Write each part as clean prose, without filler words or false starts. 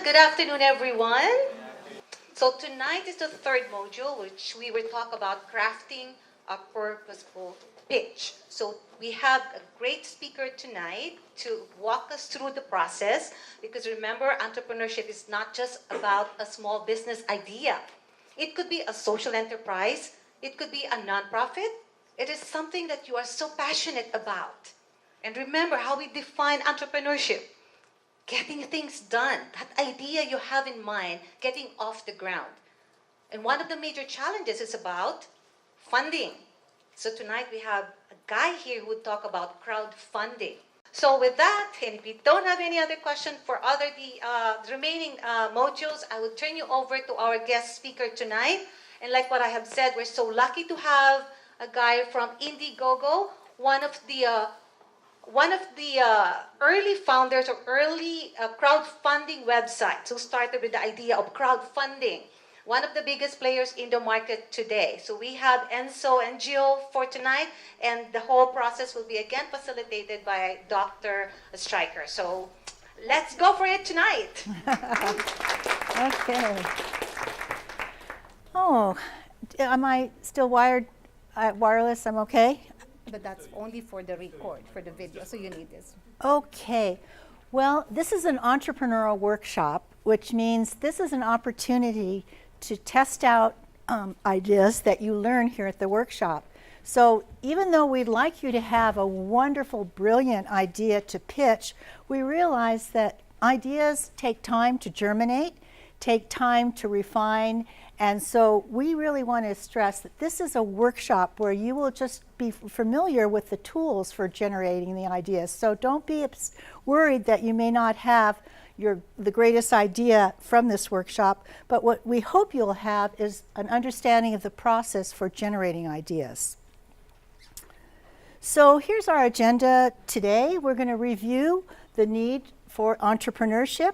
Good afternoon, everyone. So tonight is the third module, which we will talk about crafting a purposeful pitch. So we have a great speaker tonight to walk us through the process, because remember, entrepreneurship is not just about a small business idea. It could be a social enterprise. It could be a nonprofit. It is something that you are so passionate about. And remember how we define entrepreneurship. Getting things done, that idea you have in mind, getting off the ground. And one of the major challenges is about funding. So tonight we have a guy here who would talk about crowdfunding. So with that, and if we don't have any other question for the remaining modules, I will turn you over to our guest speaker tonight. And like what I have said, we're so lucky to have a guy from Indiegogo, one of the early founders or early crowdfunding websites who started with the idea of crowdfunding, one of the biggest players in the market today. So we have Enzo Njoo for tonight, and the whole process will be again facilitated by Dr. Stryker. So let's go for it tonight. Okay. Oh, am I still wired, wireless? I'm okay? But that's only for the record, for the video, so you need this. Okay. Well, this is an entrepreneurial workshop, which means this is an opportunity to test out ideas that you learn here at the workshop. So even though we'd like you to have a wonderful, brilliant idea to pitch, we realize that ideas take time to germinate, take time to refine, and so we really want to stress that this is a workshop where you will just be familiar with the tools for generating the ideas. So don't be worried that you may not have the greatest idea from this workshop, but what we hope you'll have is an understanding of the process for generating ideas. So here's our agenda today. We're going to review the need for entrepreneurship.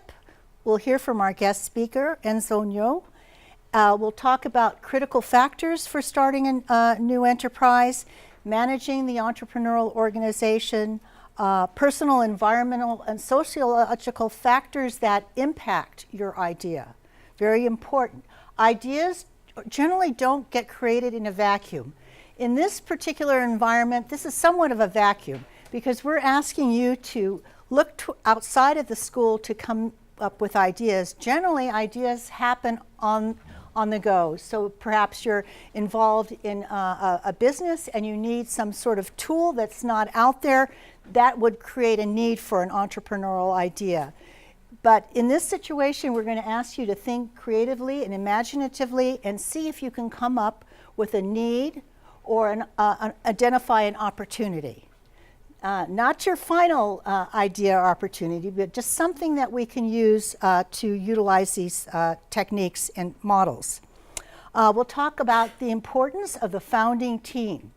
We'll hear from our guest speaker, Enzo Njoo. We'll talk about critical factors for starting a new enterprise, managing the entrepreneurial organization, personal, environmental, and sociological factors that impact your idea. Very important. Ideas generally don't get created in a vacuum. In this particular environment, this is somewhat of a vacuum because we're asking you to look outside of the school to come up with ideas. Generally, ideas happen on the go. So perhaps you're involved in a business and you need some sort of tool that's not out there. That would create a need for an entrepreneurial idea. But in this situation, we're going to ask you to think creatively and imaginatively and see if you can come up with a need or identify an opportunity. Not your final idea or opportunity, but just something that we can use to utilize these techniques and models. We'll talk about the importance of the founding team.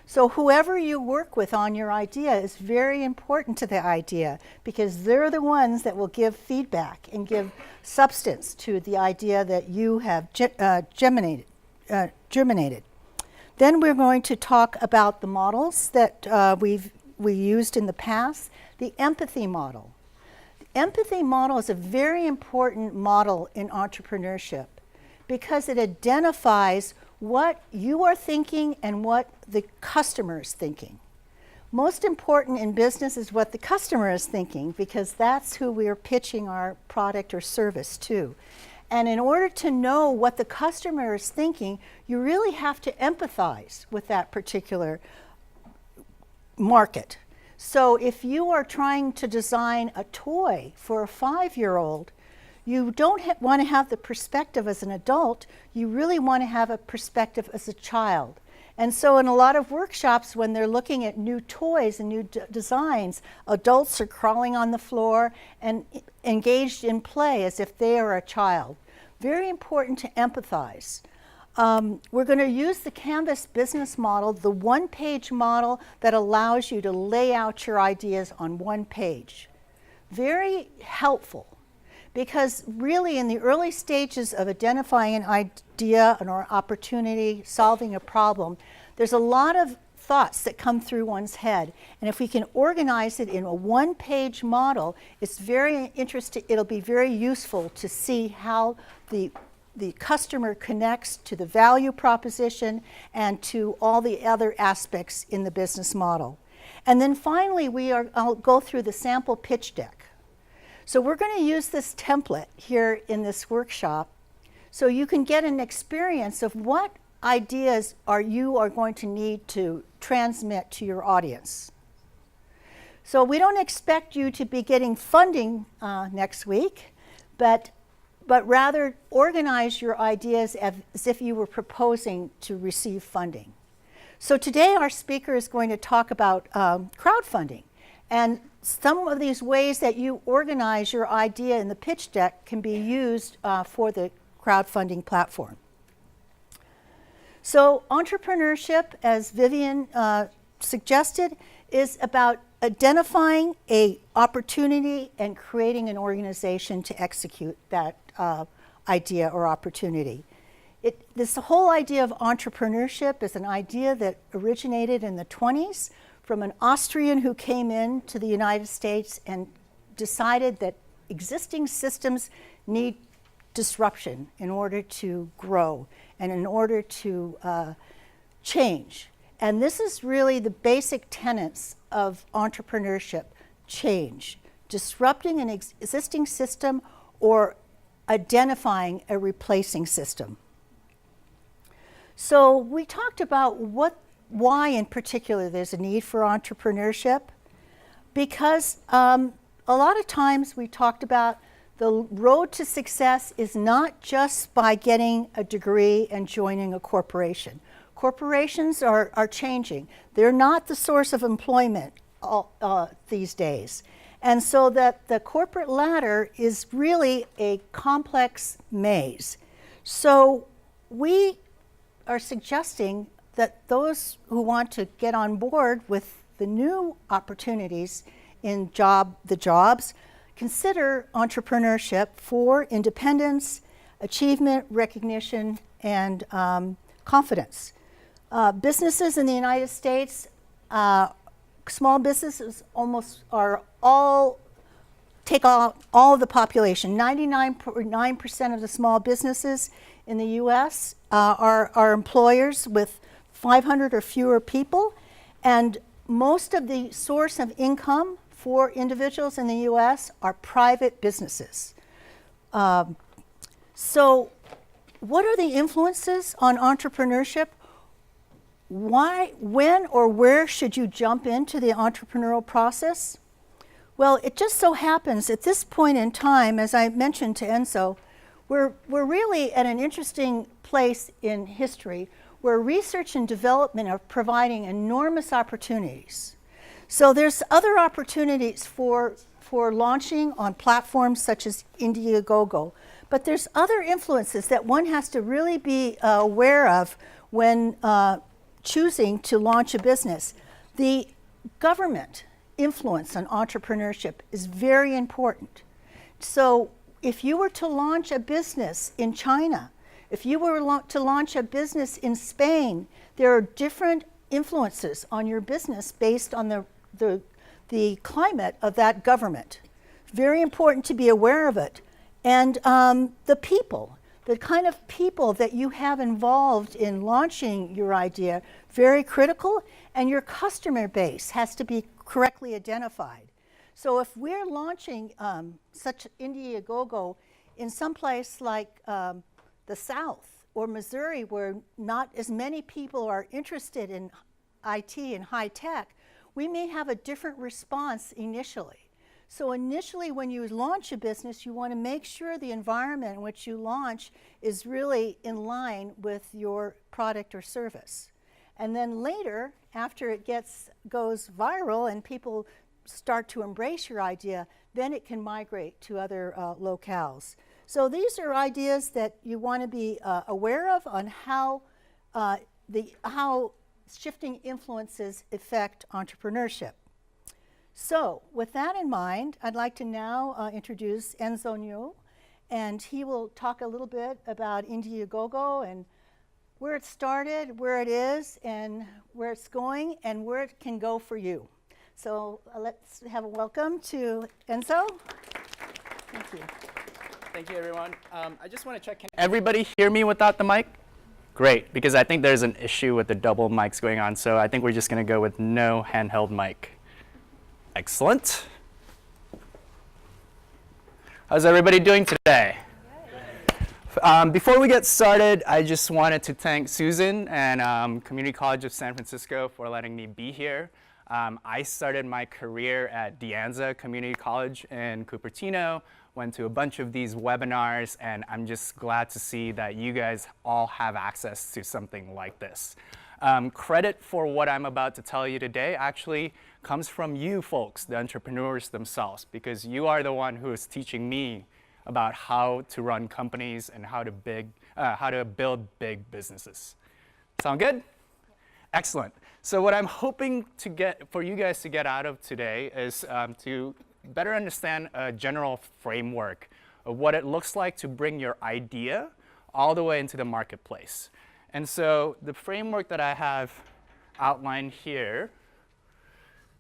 So whoever you work with on your idea is very important to the idea because they're the ones that will give feedback and give substance to the idea that you have germinated. Then we're going to talk about the models that we used in the past, the empathy model. The empathy model is a very important model in entrepreneurship because it identifies what you are thinking and what the customer is thinking. Most important in business is what the customer is thinking because that's who we are pitching our product or service to. And in order to know what the customer is thinking, you really have to empathize with that particular market. So if you are trying to design a toy for a 5-year-old, you don't want to have the perspective as an adult, you really want to have a perspective as a child. And so in a lot of workshops, when they're looking at new toys and new designs, adults are crawling on the floor and engaged in play as if they are a child. Very important to empathize. We're going to use the Canvas business model, the one-page model that allows you to lay out your ideas on one page. Very helpful because really in the early stages of identifying an idea or opportunity, solving a problem, there's a lot of thoughts that come through one's head. And if we can organize it in a one-page model, it's very interesting. It'll be very useful to see how the customer connects to the value proposition and to all the other aspects in the business model. And then finally, I'll go through the sample pitch deck. So we're going to use this template here in this workshop so you can get an experience of what ideas you are going to need to transmit to your audience. So we don't expect you to be getting funding next week, but rather organize your ideas as if you were proposing to receive funding. So today our speaker is going to talk about crowdfunding, and some of these ways that you organize your idea in the pitch deck can be used for the crowdfunding platform. So entrepreneurship, as Vivian suggested, is about identifying an opportunity and creating an organization to execute that idea or opportunity. This whole idea of entrepreneurship is an idea that originated in the 1920s from an Austrian who came into the United States and decided that existing systems need disruption in order to grow and in order to change. And this is really the basic tenets of entrepreneurship: change, disrupting an existing system or identifying a replacing system. So we talked about why in particular there's a need for entrepreneurship, because a lot of times we talked about the road to success is not just by getting a degree and joining a corporation. Corporations are changing. They're not the source of employment these days. And so that the corporate ladder is really a complex maze. So we are suggesting that those who want to get on board with the new opportunities in the jobs consider entrepreneurship for independence, achievement, recognition, and confidence. Businesses in the United States, small businesses take all of the population. 99.9% of the small businesses in the U.S. Are employers with 500 or fewer people, and most of the source of income for individuals in the U.S. are private businesses. So what are the influences on entrepreneurship? Why, when, or where should you jump into the entrepreneurial process? Well, it just so happens at this point in time, as I mentioned to Enzo, we're really at an interesting place in history where research and development are providing enormous opportunities. So there's other opportunities for launching on platforms such as Indiegogo, but there's other influences that one has to really be aware of when choosing to launch a business. The government influence on entrepreneurship is very important. So if you were to launch a business in China, if you were to launch a business in Spain, there are different influences on your business based on the climate of that government. Very important to be aware of it. And the people, the kind of people that you have involved in launching your idea, very critical, and your customer base has to be correctly identified. So if we're launching such Indiegogo in some place like the South or Missouri, where not as many people are interested in IT and high tech, we may have a different response initially. So initially when you launch a business, you want to make sure the environment in which you launch is really in line with your product or service. And then later, after it goes viral and people start to embrace your idea, then it can migrate to other locales. So these are ideas that you want to be aware of on how shifting influences affect entrepreneurship. So with that in mind, I'd like to now introduce Enzo Njoo, and he will talk a little bit about Indiegogo and where it started, where it is, and where it's going, and where it can go for you. So let's have a welcome to Enzo. Thank you. Thank you, everyone. I just want to check, can everybody hear me without the mic? Great, because I think there's an issue with the double mics going on, so I think we're just going to go with no handheld mic. Excellent. How's everybody doing today? Before we get started, I just wanted to thank Susan and Community College of San Francisco for letting me be here. I started my career at De Anza Community College in Cupertino, went to a bunch of these webinars, and I'm just glad to see that you guys all have access to something like this. Credit for what I'm about to tell you today actually comes from you folks, the entrepreneurs themselves, because you are the one who is teaching me about how to run companies and how to build big businesses. Sound good? Excellent. So what I'm hoping to get for you guys to get out of today is to better understand a general framework of what it looks like to bring your idea all the way into the marketplace. And so the framework that I have outlined here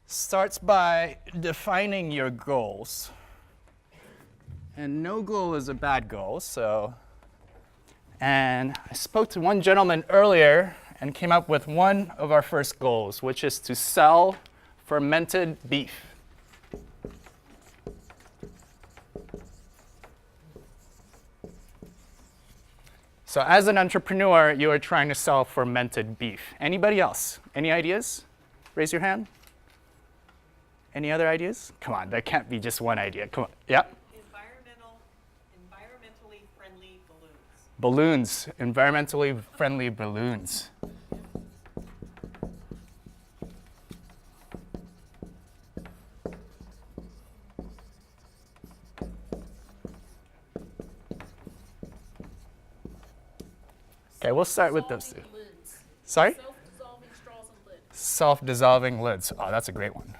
starts by defining your goals. And no goal is a bad goal, and I spoke to one gentleman earlier and came up with one of our first goals, which is to sell fermented beef. So as an entrepreneur, you are trying to sell fermented beef. Anybody else? Any ideas? Raise your hand. Any other ideas? Come on, there can't be just one idea. Come on. Yeah? Environmentally friendly balloons. Balloons, environmentally friendly balloons. Okay, we'll start with those two. Lids. Sorry? Self-dissolving straws and lids. Self-dissolving lids. Oh, that's a great one.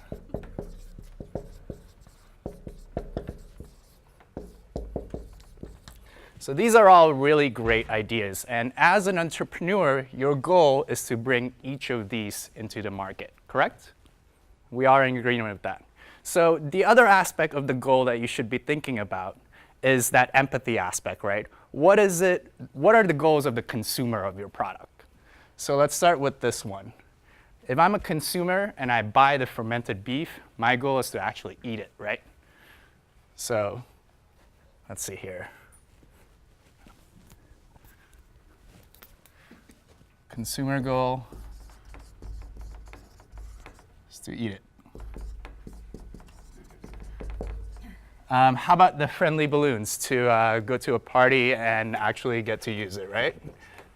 So these are all really great ideas. And as an entrepreneur, your goal is to bring each of these into the market, correct? We are in agreement with that. So the other aspect of the goal that you should be thinking about is that empathy aspect, right? What are the goals of the consumer of your product? So let's start with this one. If I'm a consumer and I buy the fermented beef, my goal is to actually eat it, right? So let's see here. Consumer goal is to eat it. How about the friendly balloons to go to a party and actually get to use it, right?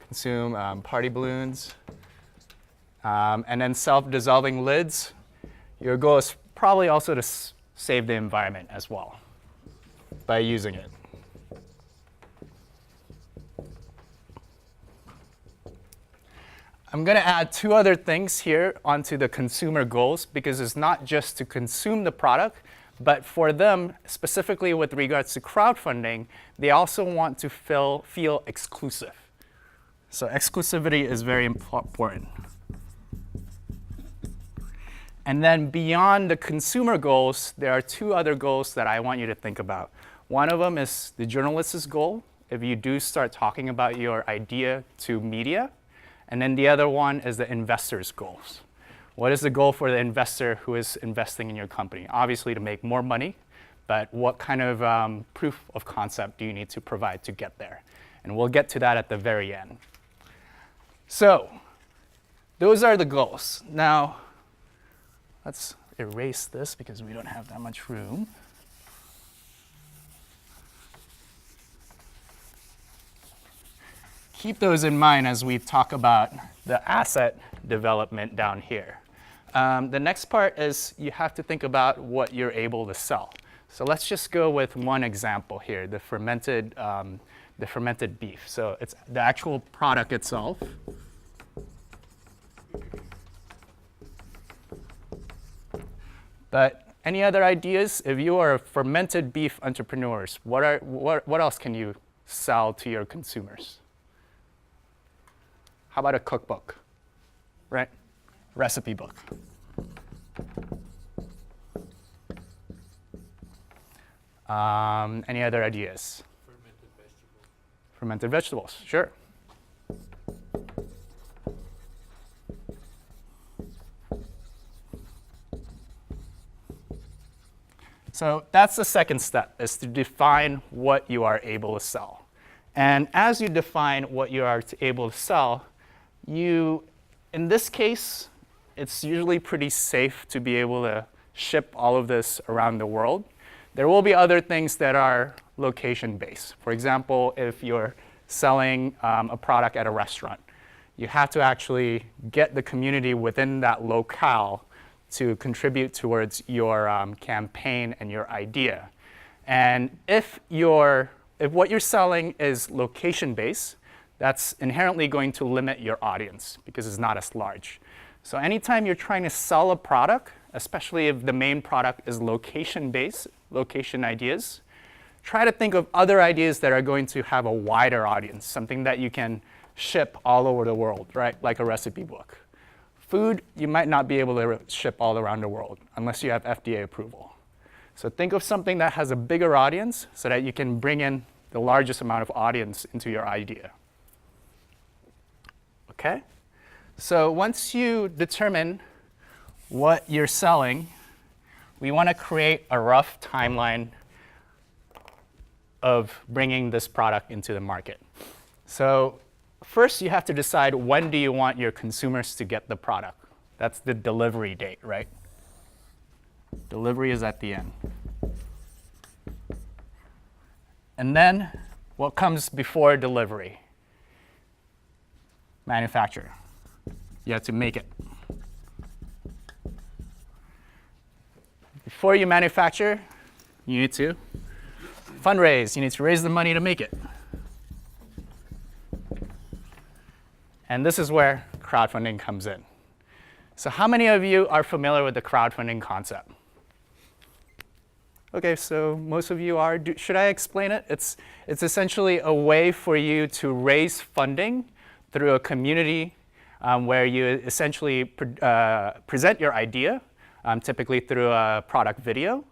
Consume party balloons. And then self-dissolving lids. Your goal is probably also to save the environment as well by using it. I'm going to add two other things here onto the consumer goals because it's not just to consume the product, but for them, specifically with regards to crowdfunding, they also want to feel exclusive. So exclusivity is very important. And then beyond the consumer goals, there are two other goals that I want you to think about. One of them is the journalist's goal, if you do start talking about your idea to media. And then the other one is the investor's goals. What is the goal for the investor who is investing in your company? Obviously to make more money, but what kind of proof of concept do you need to provide to get there? And we'll get to that at the very end. So those are the goals. Now, let's erase this because we don't have that much room. Keep those in mind as we talk about the asset development down here. The next part is you have to think about what you're able to sell. So let's just go with one example here, the fermented beef. So it's the actual product itself. But any other ideas? If you are fermented beef entrepreneurs, what else can you sell to your consumers? How about a cookbook, right? Recipe book. Any other ideas? Fermented vegetables. Fermented vegetables, sure. So that's the second step, is to define what you are able to sell. And as you define what you are able to sell, in this case, it's usually pretty safe to be able to ship all of this around the world. There will be other things that are location-based. For example, if you're selling a product at a restaurant, you have to actually get the community within that locale to contribute towards your campaign and your idea. And if what you're selling is location-based, that's inherently going to limit your audience because it's not as large. So anytime you're trying to sell a product, especially if the main product is location-based, location ideas, try to think of other ideas that are going to have a wider audience, something that you can ship all over the world, right? Like a recipe book. Food, you might not be able to ship all around the world unless you have FDA approval. So think of something that has a bigger audience so that you can bring in the largest amount of audience into your idea. Okay? So once you determine what you're selling, we want to create a rough timeline of bringing this product into the market. So first, you have to decide when do you want your consumers to get the product. That's the delivery date, right? Delivery is at the end. And then what comes before delivery? Manufacture. You have to make it. Before you manufacture, you need to fundraise. You need to raise the money to make it. And this is where crowdfunding comes in. So how many of you are familiar with the crowdfunding concept? Okay, so most of you are. Should I explain it? It's essentially a way for you to raise funding through a community where you essentially present your idea, typically through a product video,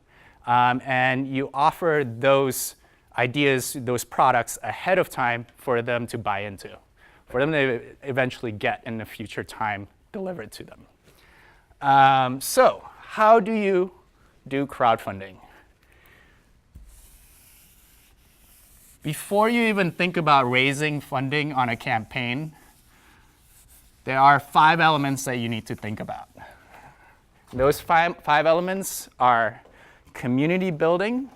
and you offer those ideas, those products ahead of time for them to buy into, for them to eventually get in the future time delivered to them. So how do you do crowdfunding? Before you even think about raising funding on a campaign, there are 5 elements that you need to think about. Those five elements are community building,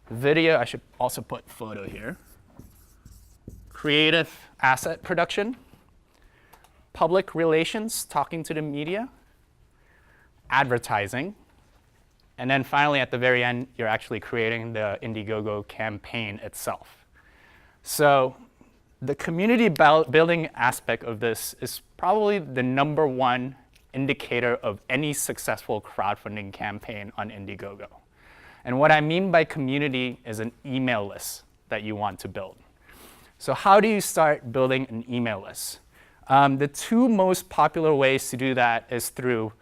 video, I should also put photo here, creative asset production, public relations, talking to the media, advertising, and then finally at the very end, you're actually creating the Indiegogo campaign itself. So the community building aspect of this is probably the #1 indicator of any successful crowdfunding campaign on Indiegogo. And what I mean by community is an email list that you want to build. So how do you start building an email list? The 2 most popular ways to do that is through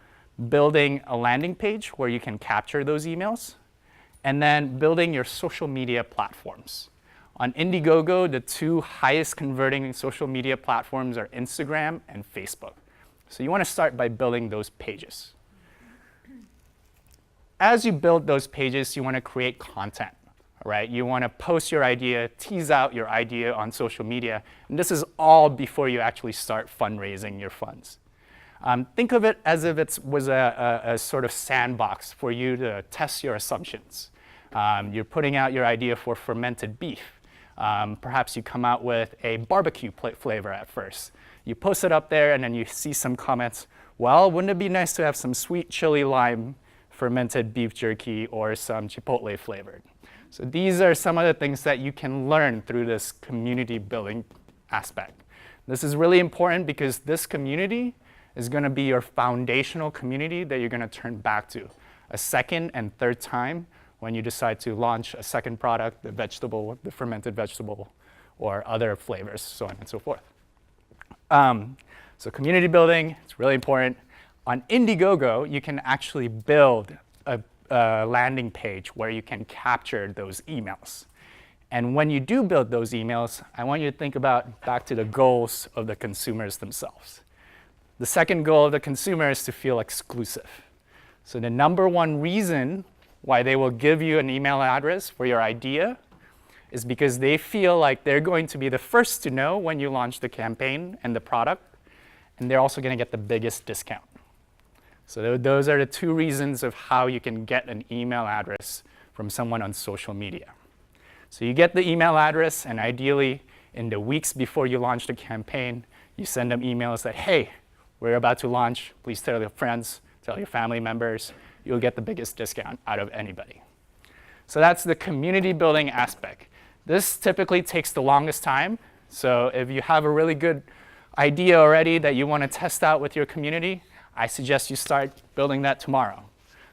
building a landing page where you can capture those emails, and then building your social media platforms. On Indiegogo, the 2 highest converting social media platforms are Instagram and Facebook. So you want to start by building those pages. As you build those pages, you want to create content, right? You want to post your idea, tease out your idea on social media, and this is all before you actually start fundraising your funds. Think of it as if it was a sort of sandbox for you to test your assumptions. You're putting out your idea for fermented beef. Perhaps you come out with a barbecue flavor at first. You post it up there and then you see some comments, well, wouldn't it be nice to have some sweet chili lime fermented beef jerky or some chipotle flavored? So these are some of the things that you can learn through this community building aspect. This is really important because this community is going to be your foundational community that you're going to turn back to a second and third time when you decide to launch a second product, the vegetable, the fermented vegetable, or other flavors, so on and so forth. So community building, it's really important. On Indiegogo, you can actually build a landing page where you can capture those emails. And when you do build those emails, I want you to think about back to the goals of the consumers themselves. The second goal of the consumer is to feel exclusive. So the number one reason why they will give you an email address for your idea is because they feel like they're going to be the first to know when you launch the campaign and the product, and they're also going to get the biggest discount. So those are the two reasons of how you can get an email address from someone on social media. So you get the email address, and ideally, in the weeks before you launch the campaign, you send them emails that, hey, we're about to launch. Please tell your friends, tell your family members. You'll get the biggest discount out of anybody. So that's the community building aspect. This typically takes the longest time. So if you have a really good idea already that you want to test out with your community, I suggest you start building that tomorrow,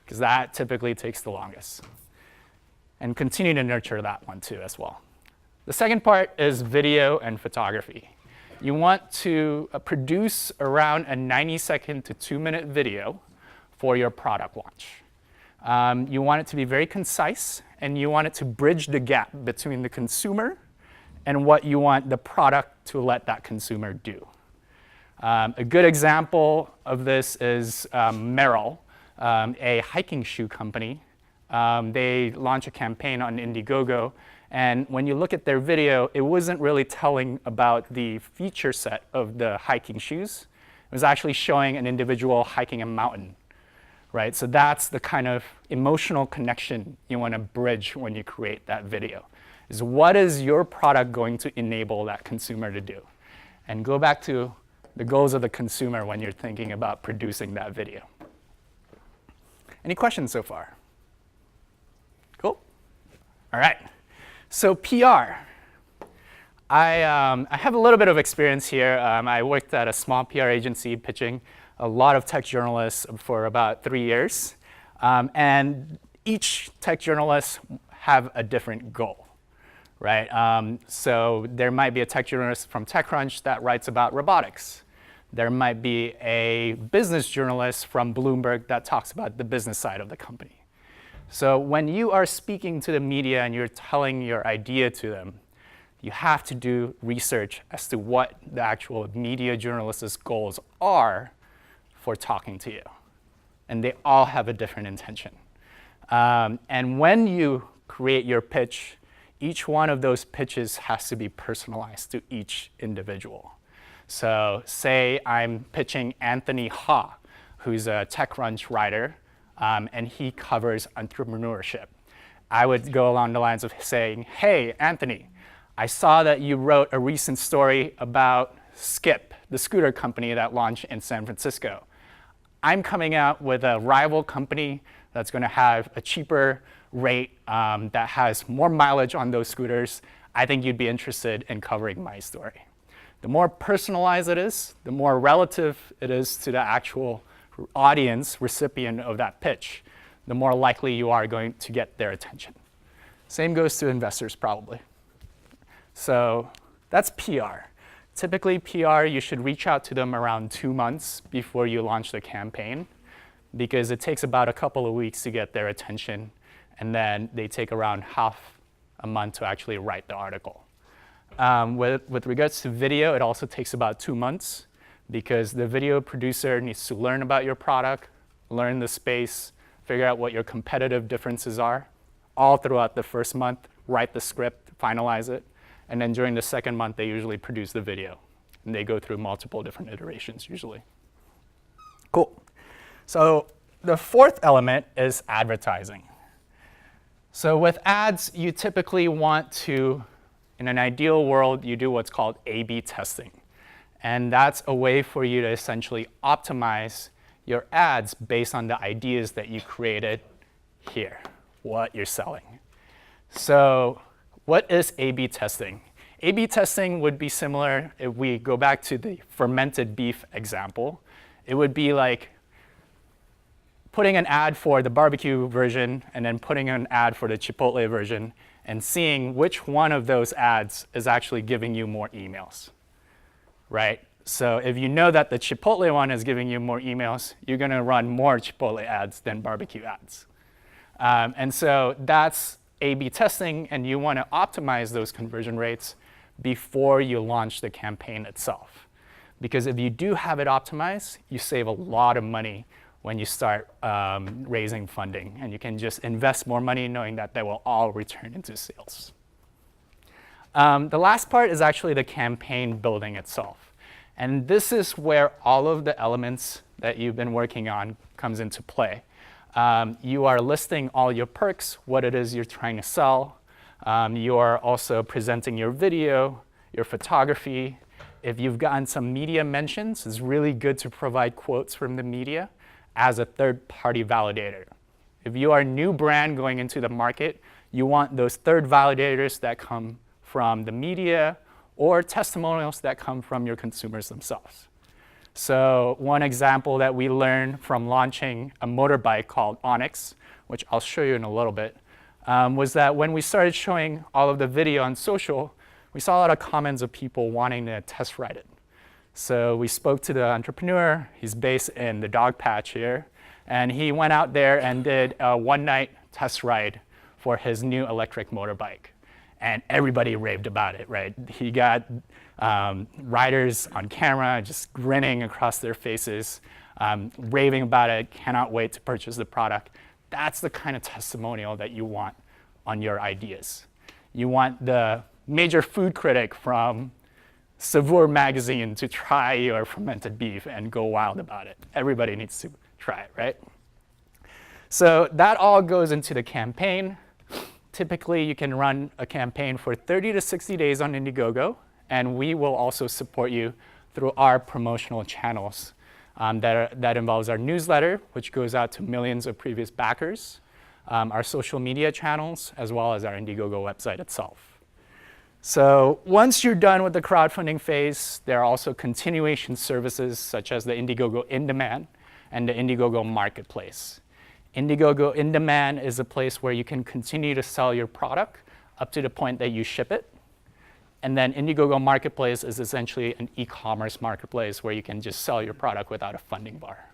because that typically takes the longest. And continue to nurture that one too as well. The second part is video and photography. You want to produce around a 90-second to 2-minute video for your product launch. You want it to be very concise, and you want it to bridge the gap between the consumer and what you want the product to let that consumer do. A good example of this is Merrell, a hiking shoe company. They launched a campaign on Indiegogo, and when you look at their video, it wasn't really telling about the feature set of the hiking shoes. It was actually showing an individual hiking a mountain, right? So that's the kind of emotional connection you want to bridge when you create that video, is what is your product going to enable that consumer to do? And go back to the goals of the consumer when you're thinking about producing that video. Any questions so far? Cool. All right. So PR. I have a little bit of experience here. I worked at a small PR agency pitching a lot of tech journalists for about 3 years. And each tech journalist have a different goal, right? So there might be a tech journalist from TechCrunch that writes about robotics. There might be a business journalist from Bloomberg that talks about the business side of the company. So when you are speaking to the media and you're telling your idea to them, you have to do research as to what the actual media journalist's goals are for talking to you. And they all have a different intention. And when you create your pitch, each one of those pitches has to be personalized to each individual. So say I'm pitching Anthony Ha, who's a TechCrunch writer, and he covers entrepreneurship. I would go along the lines of saying, hey, Anthony, I saw that you wrote a recent story about Skip, the scooter company that launched in San Francisco. I'm coming out with a rival company that's going to have a cheaper rate that has more mileage on those scooters. I think you'd be interested in covering my story. The more personalized it is, the more relative it is to the actual audience recipient of that pitch, the more likely you are going to get their attention. Same goes to investors probably. So that's PR. Typically PR, you should reach out to them around 2 months before you launch the campaign, because it takes about a couple of weeks to get their attention, and then they take around half a month to actually write the article. With regards to video, it also takes about 2 months, because the video producer needs to learn about your product, learn the space, figure out what your competitive differences are, all throughout the first month, write the script, finalize it, and then during the second month, they usually produce the video. And they go through multiple different iterations usually. Cool. So the fourth element is advertising. So with ads, you typically want to, in an ideal world, you do what's called A/B testing. And that's a way for you to essentially optimize your ads based on the ideas that you created here, what you're selling. So what is A/B testing? A/B testing would be similar if we go back to the fermented beef example. It would be like putting an ad for the barbecue version and then putting an ad for the Chipotle version and seeing which one of those ads is actually giving you more emails, right? So if you know that the Chipotle one is giving you more emails, you're going to run more Chipotle ads than barbecue ads. And so that's A/B testing, and you want to optimize those conversion rates before you launch the campaign itself. Because if you do have it optimized, you save a lot of money when you start raising funding, and you can just invest more money knowing that they will all return into sales. The last part is actually the campaign building itself. And this is where all of the elements that you've been working on comes into play. You are listing all your perks, what it is you're trying to sell. You are also presenting your video, your photography. If you've gotten some media mentions, it's really good to provide quotes from the media as a third-party validator. If you are a new brand going into the market, you want those third validators that come from the media or testimonials that come from your consumers themselves. So one example that we learned from launching a motorbike called Onyx, which I'll show you in a little bit, was that when we started showing all of the video on social, we saw a lot of comments of people wanting to test ride it. So we spoke to the entrepreneur. He's based in the dog patch here. And he went out there and did a one-night test ride for his new electric motorbike. And everybody raved about it, right? He got riders on camera just grinning across their faces, raving about it, cannot wait to purchase the product. That's the kind of testimonial that you want on your ideas. You want the major food critic from Savour magazine to try your fermented beef and go wild about it. Everybody needs to try it, right? So that all goes into the campaign. Typically, you can run a campaign for 30 to 60 days on Indiegogo, and we will also support you through our promotional channels. That involves our newsletter, which goes out to millions of previous backers, our social media channels, as well as our Indiegogo website itself. So once you're done with the crowdfunding phase, there are also continuation services such as the Indiegogo In Demand and the Indiegogo Marketplace. Indiegogo In Demand is a place where you can continue to sell your product up to the point that you ship it. And then Indiegogo Marketplace is essentially an e-commerce marketplace where you can just sell your product without a funding bar.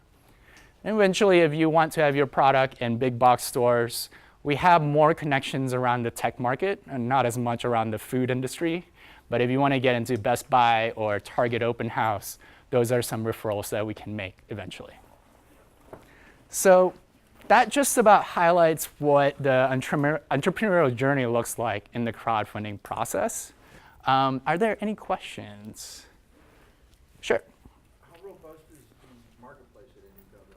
And eventually, if you want to have your product in big box stores, we have more connections around the tech market and not as much around the food industry. But if you want to get into Best Buy or Target Open House, those are some referrals that we can make eventually. So that just about highlights what the entrepreneurial journey looks like in the crowdfunding process. Are there any questions? Sure. How robust is the marketplace at Indiegogo?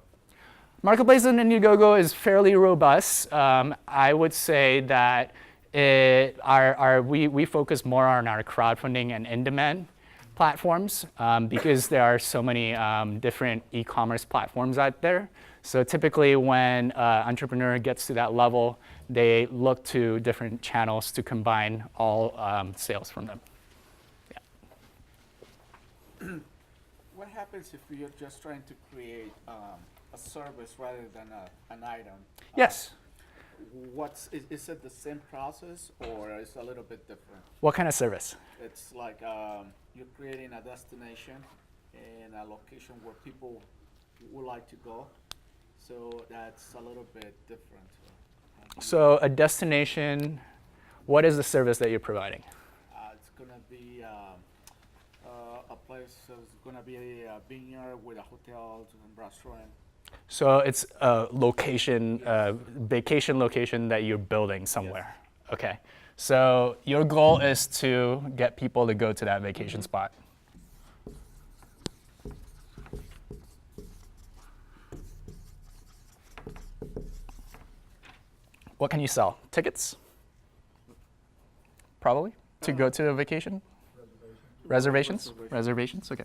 Marketplace in Indiegogo is fairly robust. I would say that we focus more on our crowdfunding and in-demand platforms because there are so many different e-commerce platforms out there. So typically when an entrepreneur gets to that level, they look to different channels to combine all sales from them. Yeah. What happens if you're just trying to create a service rather than an item? Yes. Is it the same process or is it a little bit different? What kind of service? It's like you're creating a destination and a location where people would like to go. So that's a little bit different. So a destination, what is the service that you're providing? It's going to be a place, so it's going to be a vineyard with a hotel and restaurant. So it's a location, a vacation location that you're building somewhere. Yes. Okay. So your goal is to get people to go to that vacation spot. What can you sell? Tickets? Probably? To go to a vacation? Reservations? Reservations? Okay.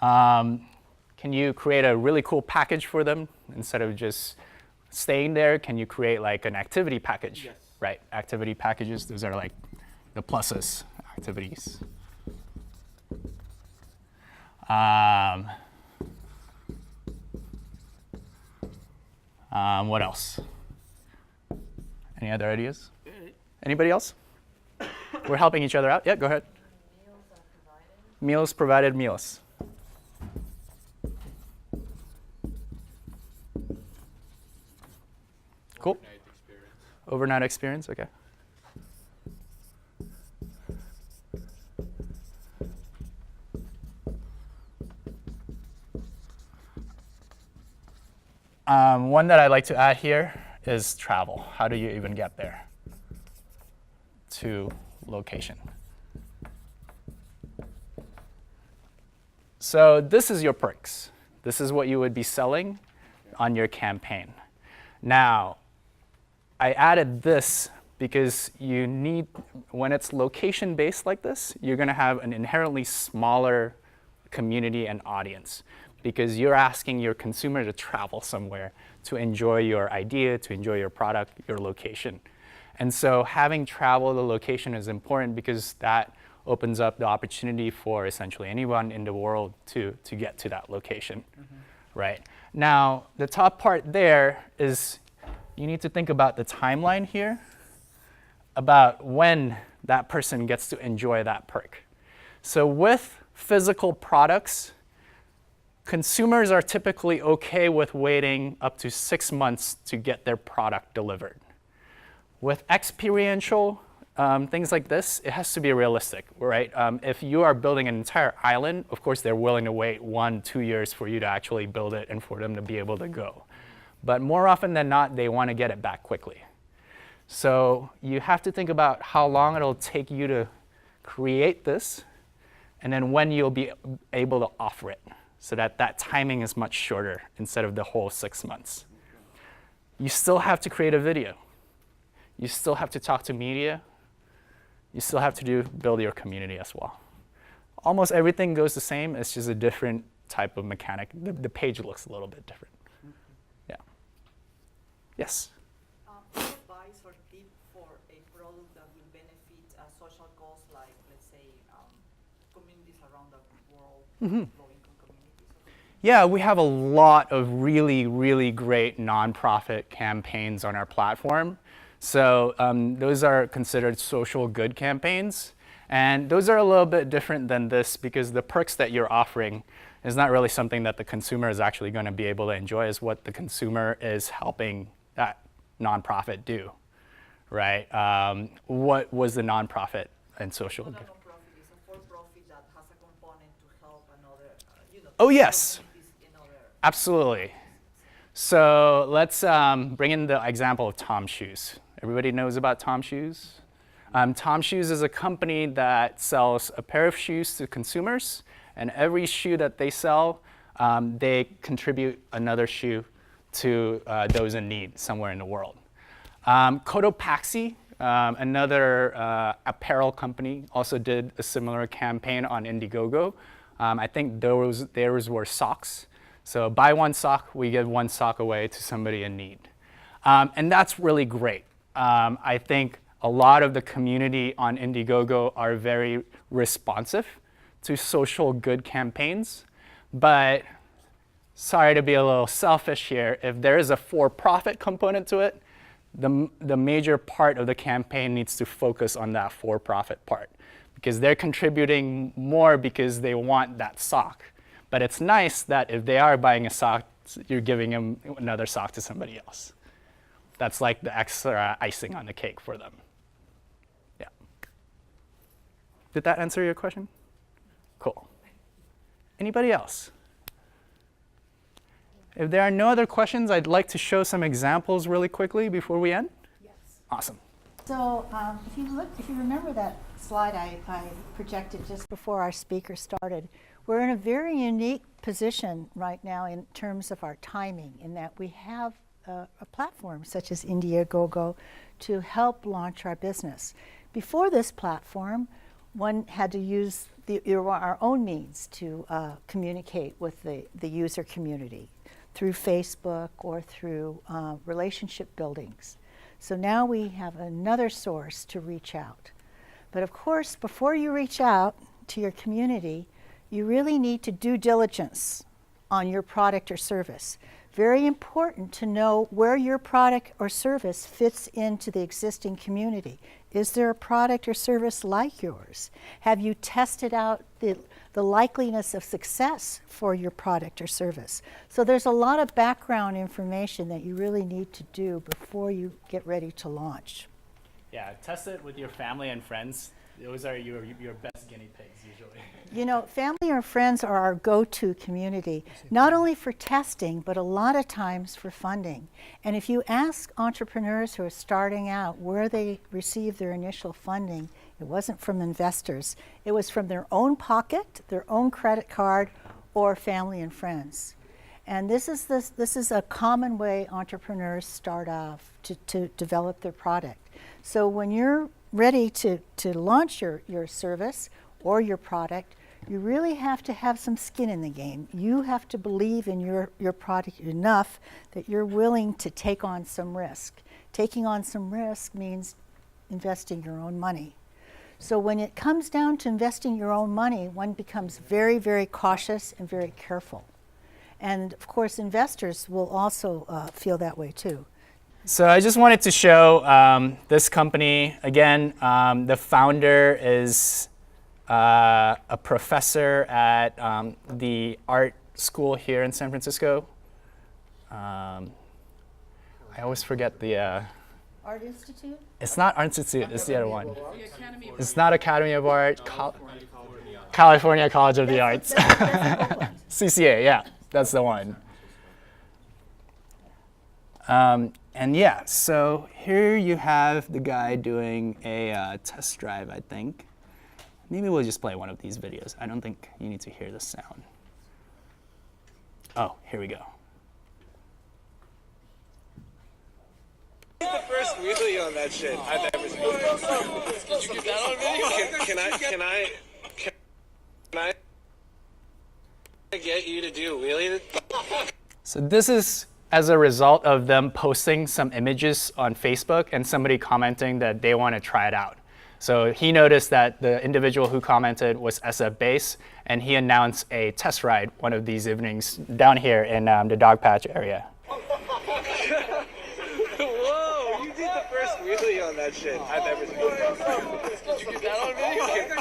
Can you create a really cool package for them instead of just staying there? Can you create like an activity package? Yes. Right, activity packages, those are like the pluses, activities. What else? Any other ideas? Anybody else? we're helping each other out. Yeah, go ahead. Meals provided meals. Cool. Overnight experience, okay. One that I'd like to add here is travel. How do you even get there to location? So this is your perks. This is what you would be selling on your campaign. Now, I added this because you need, when it's location-based like this, you're going to have an inherently smaller community and audience because you're asking your consumer to travel somewhere to enjoy your idea, to enjoy your product, your location. And so having travel to location is important because that opens up the opportunity for essentially anyone in the world to get to that location, right? Now, the top part there is you need to think about the timeline here, about when that person gets to enjoy that perk. So with physical products, consumers are typically okay with waiting up to 6 months to get their product delivered. With experiential things like this, it has to be realistic, right? If you are building an entire island, of course they're willing to wait 1-2 years for you to actually build it and for them to be able to go. But more often than not, they want to get it back quickly. So you have to think about how long it'll take you to create this, and then when you'll be able to offer it, so that that timing is much shorter instead of the whole 6 months. You still have to create a video. You still have to talk to media. You still have to build your community as well. Almost everything goes the same. It's just a different type of mechanic. The page looks a little bit different. Yeah. Yes? Any advice or tip for a product that will benefit social cause like, let's say, communities around the world, low-income communities? Yeah, we have a lot of really, really great nonprofit campaigns on our platform. So those are considered social good campaigns. And those are a little bit different than this because the perks that you're offering is not really something that the consumer is actually going to be able to enjoy. Is what the consumer is helping that nonprofit do, right? What was the nonprofit and social good? Not a nonprofit, it's a for-profit that has a component to help another, Oh, yes. in other. Absolutely. So let's bring in the example of Tom Shoes. Everybody knows about Tom Shoes? Tom Shoes is a company that sells a pair of shoes to consumers, and every shoe that they sell, they contribute another shoe to those in need somewhere in the world. Cotopaxi, another apparel company, also did a similar campaign on Indiegogo. I think theirs were socks. So buy one sock, we give one sock away to somebody in need. And that's really great. I think a lot of the community on Indiegogo are very responsive to social good campaigns. But sorry to be a little selfish here, if there is a for-profit component to it, the major part of the campaign needs to focus on that for-profit part. Because they're contributing more because they want that sock. But it's nice that if they are buying a sock, you're giving them another sock to somebody else. That's like the extra icing on the cake for them. Yeah. Did that answer your question? Cool. Anybody else? If there are no other questions, I'd like to show some examples really quickly before we end. Yes. Awesome. So if you remember that slide I projected just before our speaker started, we're in a very unique position right now in terms of our timing, in that we have a platform such as Indiegogo to help launch our business. Before this platform, one had to use our own means to communicate with the user community through Facebook or through relationship buildings. So now we have another source to reach out. But of course, before you reach out to your community, you really need to do diligence on your product or service. Very important to know where your product or service fits into the existing community. Is there a product or service like yours? Have you tested out the likeliness of success for your product or service? So there's a lot of background information that you really need to do before you get ready to launch. Yeah, test it with your family and friends. Those are your best guinea pigs usually. You know, family or friends are our go-to community, not only for testing, but a lot of times for funding. And if you ask entrepreneurs who are starting out where they received their initial funding, it wasn't from investors. It was from their own pocket, their own credit card, or family and friends. And this is a common way entrepreneurs start off to develop their product. So when you're ready to launch your service or your product, you really have to have some skin in the game. You have to believe in your product enough that you're willing to take on some risk. Taking on some risk means investing your own money. So when it comes down to investing your own money, one becomes very, very cautious and very careful. And of course, investors will also feel that way too. So I just wanted to show this company. Again, the founder is a professor at the art school here in San Francisco. I always forget the... Art Institute? It's not Art Institute, it's the other one. It's not Academy of Art, California College of the Arts. CCA, yeah, that's the one. And yeah, so here you have the guy doing a test drive, I think. Maybe we'll just play one of these videos. I don't think you need to hear the sound. Oh, here we go. The first wheelie on that shit I've ever seen. Did you get that on video? Can I get you to do a wheelie? So this is as a result of them posting some images on Facebook and somebody commenting that they want to try it out. So he noticed that the individual who commented was SF Base, and he announced a test ride one of these evenings down here in the dog patch area. Whoa, you did the first wheelie on that shit I've ever seen. Did you get that on video?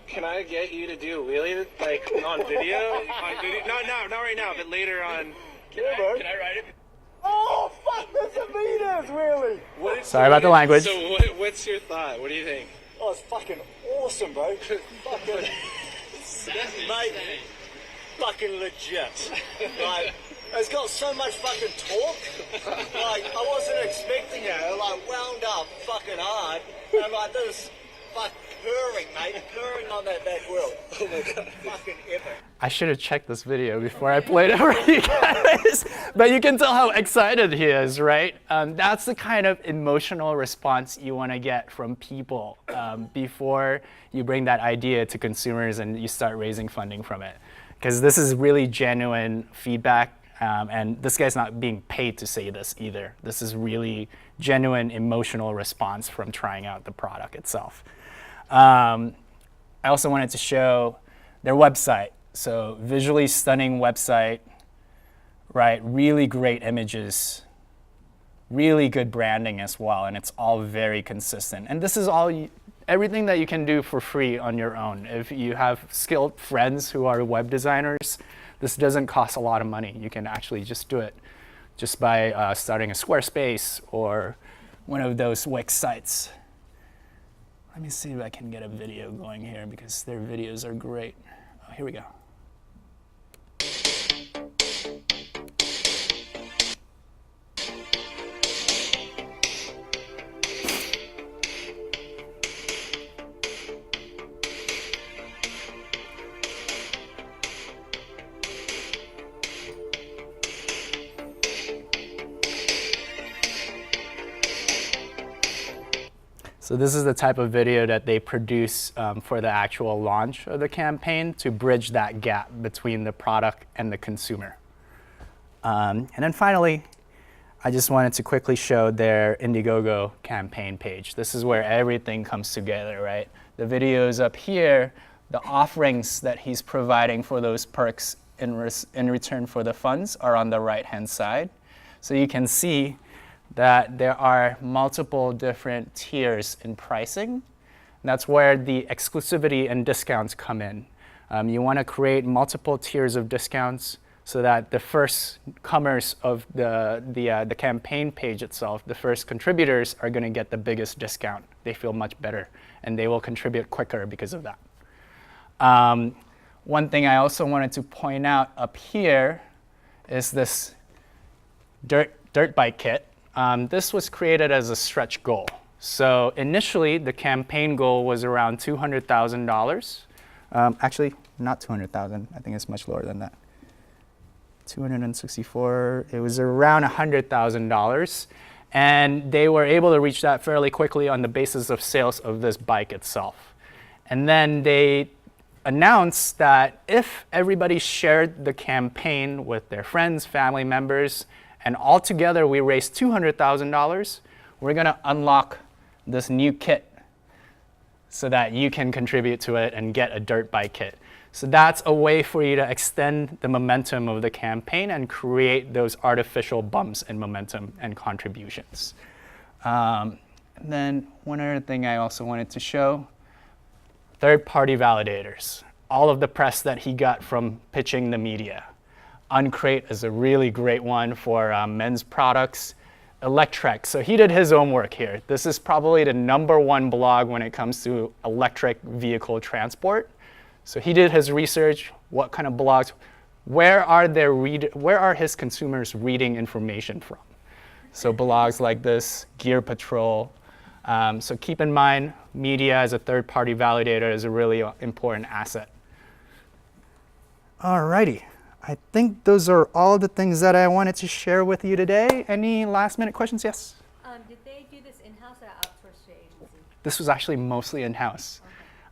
Can I get you to do a wheelie like on video? On video? Not right now, but later on. Can I ride it? Oh fuck! That's a Venus wheelie. Sorry about the language. So what's your thought? What do you think? Oh, it's fucking awesome, bro. Fucking, mate, fucking legit. Like, it's got so much fucking torque. Like, I wasn't expecting it. It like wound up fucking hard, and like this, fuck purring, mate, purring on that back wheel. Oh my god, fucking epic. I should have checked this video before I played it for you guys. But you can tell how excited he is, right? That's the kind of emotional response you want to get from people before you bring that idea to consumers and you start raising funding from it. Because this is really genuine feedback, and this guy's not being paid to say this either. This is really genuine emotional response from trying out the product itself. I also wanted to show their website. So visually stunning website, right? Really great images, really good branding as well, and it's all very consistent. And this is all everything that you can do for free on your own. If you have skilled friends who are web designers, this doesn't cost a lot of money. You can actually just do it just by starting a Squarespace or one of those Wix sites. Let me see if I can get a video going here because their videos are great. Oh, here we go. So this is the type of video that they produce for the actual launch of the campaign to bridge that gap between the product and the consumer. And then finally, I just wanted to quickly show their Indiegogo campaign page. This is where everything comes together, right? The videos up here, the offerings that he's providing for those perks in return for the funds are on the right-hand side. So you can see that there are multiple different tiers in pricing. That's where the exclusivity and discounts come in. You want to create multiple tiers of discounts so that the first comers of the campaign page itself, the first contributors, are going to get the biggest discount. They feel much better, and they will contribute quicker because of that. One thing I also wanted to point out up here is this dirt bike kit. This was created as a stretch goal. So initially, the campaign goal was around $200,000. Actually, not 200,000. I think it's much lower than that. 264. It was around $100,000. And they were able to reach that fairly quickly on the basis of sales of this bike itself. And then they announced that if everybody shared the campaign with their friends, family members, and all together we raised $200,000, we're going to unlock this new kit so that you can contribute to it and get a dirt bike kit. So that's a way for you to extend the momentum of the campaign and create those artificial bumps in momentum and contributions. And then one other thing I also wanted to show, third-party validators. All of the press that he got from pitching the media. Uncrate is a really great one for men's products. Electrek, so he did his own work here. This is probably the #1 blog when it comes to electric vehicle transport. So he did his research, what kind of blogs, where are his consumers reading information from? So blogs like this, Gear Patrol. So keep in mind, media as a third-party validator is a really important asset. Alrighty, I think those are all the things that I wanted to share with you today. Any last-minute questions? Yes? Did they do this in-house or outsourced to agency? This was actually mostly in-house.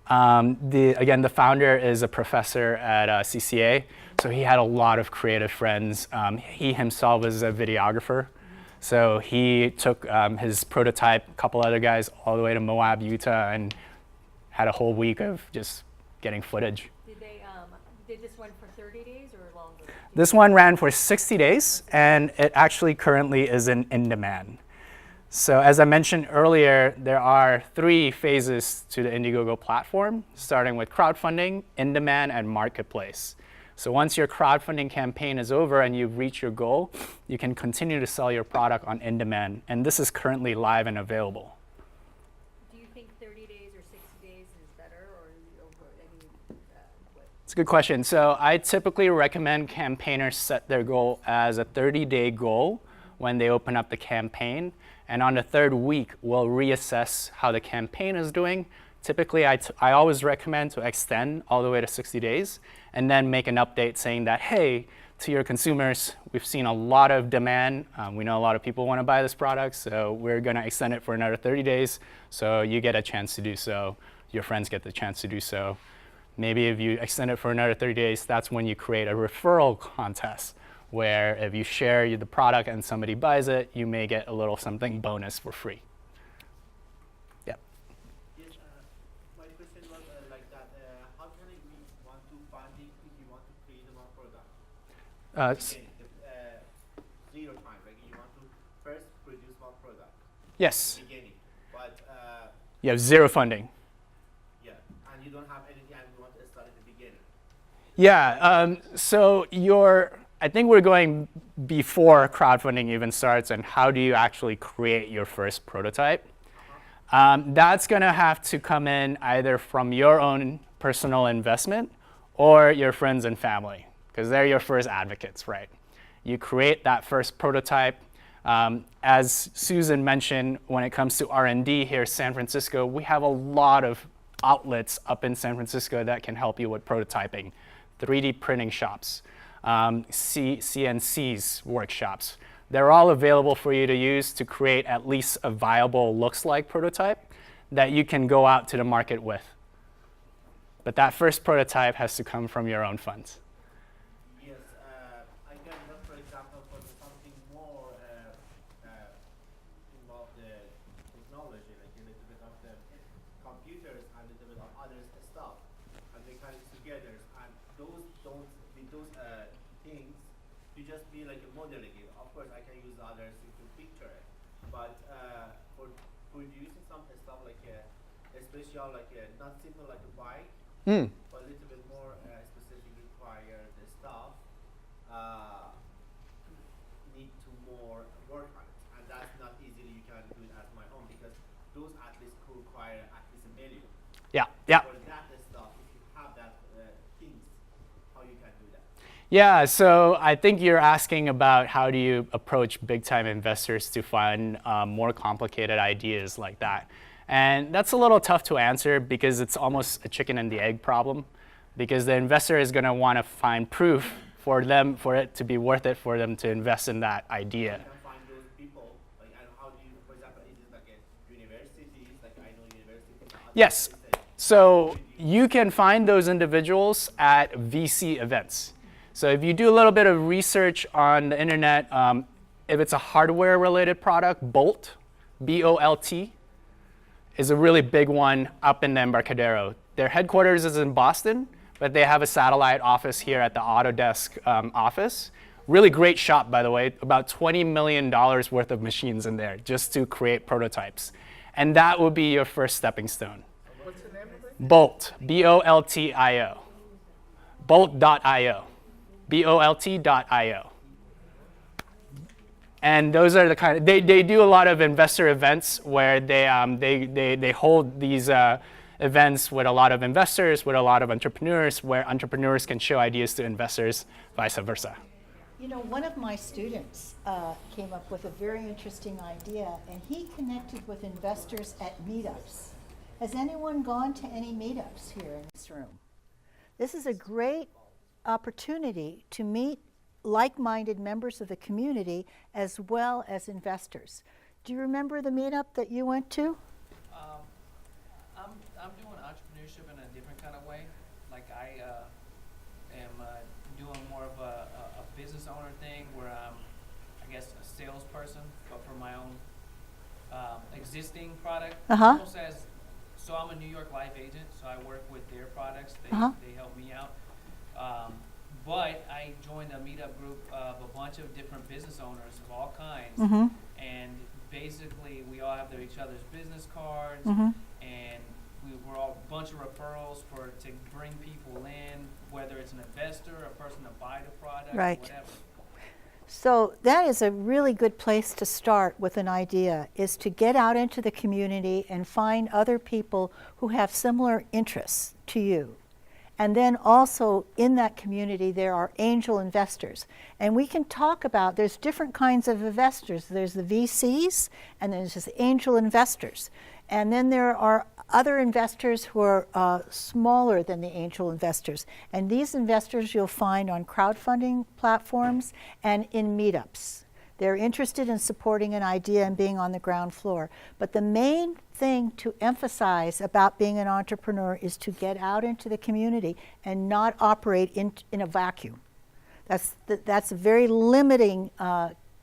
Again, the founder is a professor at CCA, so he had a lot of creative friends. He himself is a videographer, so he took his prototype, a couple other guys, all the way to Moab, Utah, and had a whole week of just getting footage. Did this one for 30 days or longer? This one ran for 60 days, and it actually currently is in demand. So as I mentioned earlier, there are 3 phases to the Indiegogo platform, starting with crowdfunding, in-demand, and marketplace. So once your crowdfunding campaign is over and you've reached your goal, you can continue to sell your product on in-demand, and this is currently live and available. Do you think 30 days or 60 days is better, or what? It's a good question. So I typically recommend campaigners set their goal as a 30-day goal when they open up the campaign. And on the 3rd week, we'll reassess how the campaign is doing. Typically, I always recommend to extend all the way to 60 days and then make an update saying that, hey, to your consumers, we've seen a lot of demand. We know a lot of people want to buy this product, so we're going to extend it for another 30 days. So you get a chance to do so. Your friends get the chance to do so. Maybe if you extend it for another 30 days, that's when you create a referral contest, where if you share the product and somebody buys it, you may get a little something bonus for free. Yeah. Yes, my question was like that. How can we want to funding if you want to create one product? Zero time, like you want to first produce one product. Yes. In the beginning, but you have 0 funding. Yeah, and you don't have anything, and you want to start at the beginning. Yeah. So I think we're going before crowdfunding even starts, and how do you actually create your first prototype? That's going to have to come in either from your own personal investment or your friends and family, because they're your first advocates, right? You create that first prototype. As Susan mentioned, when it comes to R&D here in San Francisco, we have a lot of outlets up in San Francisco that can help you with prototyping, 3D printing shops. CNC's workshops. They're all available for you to use to create at least a viable looks-like prototype that you can go out to the market with. But that first prototype has to come from your own funds. Yes, I can look, for example, for something more involve the technology, like a little bit of the computers and a little bit of other stuff, and they kind of together. And those things, you just be like a modeling it. Of course, I can use others to picture it, but for producing some stuff like a special, like not simple like a bike, but a little bit more specific required stuff, need to more work on it, and that's not easily you can do it as my own, because those at least could require at least $1 million. Yeah, yeah. For that stuff, if you have that things, how you can do that? Yeah, so I think you're asking about how do you approach big-time investors to fund more complicated ideas like that. And that's a little tough to answer because it's almost a chicken and the egg problem, because the investor is going to want to find proof for it to be worth it for them to invest in that idea. You can find those people, like, and how do you, for example, is it like a universities, like I know universities? Yes, so you can find those individuals at VC events. So if you do a little bit of research on the internet, if it's a hardware-related product, Bolt, B-O-L-T, is a really big one up in the Embarcadero. Their headquarters is in Boston, but they have a satellite office here at the Autodesk office. Really great shop, by the way, about $20 million worth of machines in there just to create prototypes. And that would be your first stepping stone. What's the name of it? Bolt, B-O-L-T-I-O, bolt.io, B-O-L-T.io. And those are the kind of, they do a lot of investor events where they hold these events with a lot of investors, with a lot of entrepreneurs, where entrepreneurs can show ideas to investors, vice versa. You know, one of my students came up with a very interesting idea, and he connected with investors at meetups. Has anyone gone to any meetups here in this room? This is a great opportunity to meet like-minded members of the community as well as investors. Do you remember the meetup that you went to? I'm doing entrepreneurship in a different kind of way. Like I am doing more of a business owner thing where I'm, I guess, a salesperson, but for my own existing product. Almost as, so I'm a New York Life agent, so I work with their products. They help me out. But I joined a meetup group of a bunch of different business owners of all kinds, and basically we all have each other's business cards, and we're all a bunch of referrals to bring people in, whether it's an investor, a person to buy the product, whatever. So that is a really good place to start with an idea, is to get out into the community and find other people who have similar interests to you. And then also in that community, there are angel investors. And we can talk about, there's different kinds of investors. There's the VCs, and there's just angel investors. And then there are other investors who are smaller than the angel investors. And these investors you'll find on crowdfunding platforms and in meetups. They're interested in supporting an idea and being on the ground floor. But the main thing to emphasize about being an entrepreneur is to get out into the community and not operate in a vacuum. That's a very limiting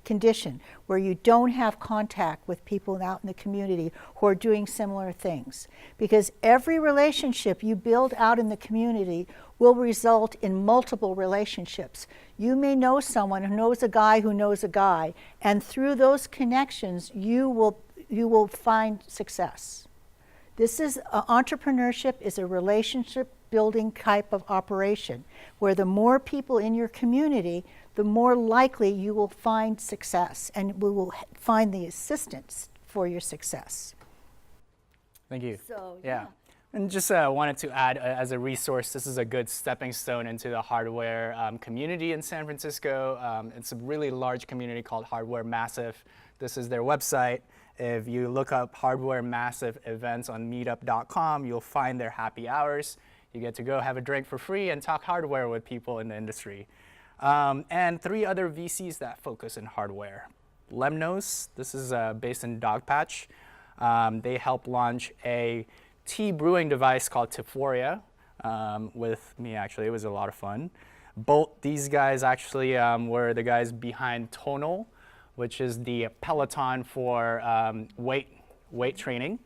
condition, where you don't have contact with people out in the community who are doing similar things. Because every relationship you build out in the community will result in multiple relationships. You may know someone who knows a guy who knows a guy, and through those connections you will find success. This is entrepreneurship is a relationship building type of operation, where the more people in your community, the more likely you will find success, and we will find the assistance for your success. Thank you. So, yeah. And just wanted to add, as a resource, this is a good stepping stone into the hardware community in San Francisco. It's a really large community called Hardware Massive. This is their website. If you look up Hardware Massive events on meetup.com, you'll find their happy hours. You get to go have a drink for free and talk hardware with people in the industry. And 3 other VCs that focus in hardware. Lemnos, this is based in Dogpatch. They helped launch a tea brewing device called Tiforia with me, actually. It was a lot of fun. Bolt, these guys actually were the guys behind Tonal, which is the Peloton for weight training.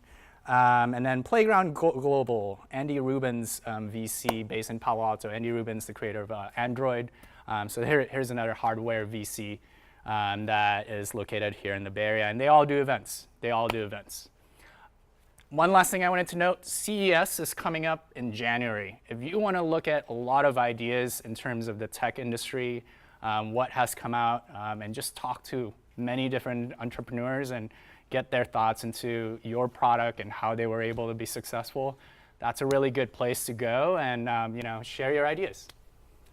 And then Playground Global, Andy Rubin's VC based in Palo Alto. Andy Rubin's the creator of Android. So here's another hardware VC that is located here in the Bay Area, and they all do events. One last thing I wanted to note, CES is coming up in January. If you want to look at a lot of ideas in terms of the tech industry, what has come out, and just talk to many different entrepreneurs and get their thoughts into your product and how they were able to be successful, that's a really good place to go and share your ideas.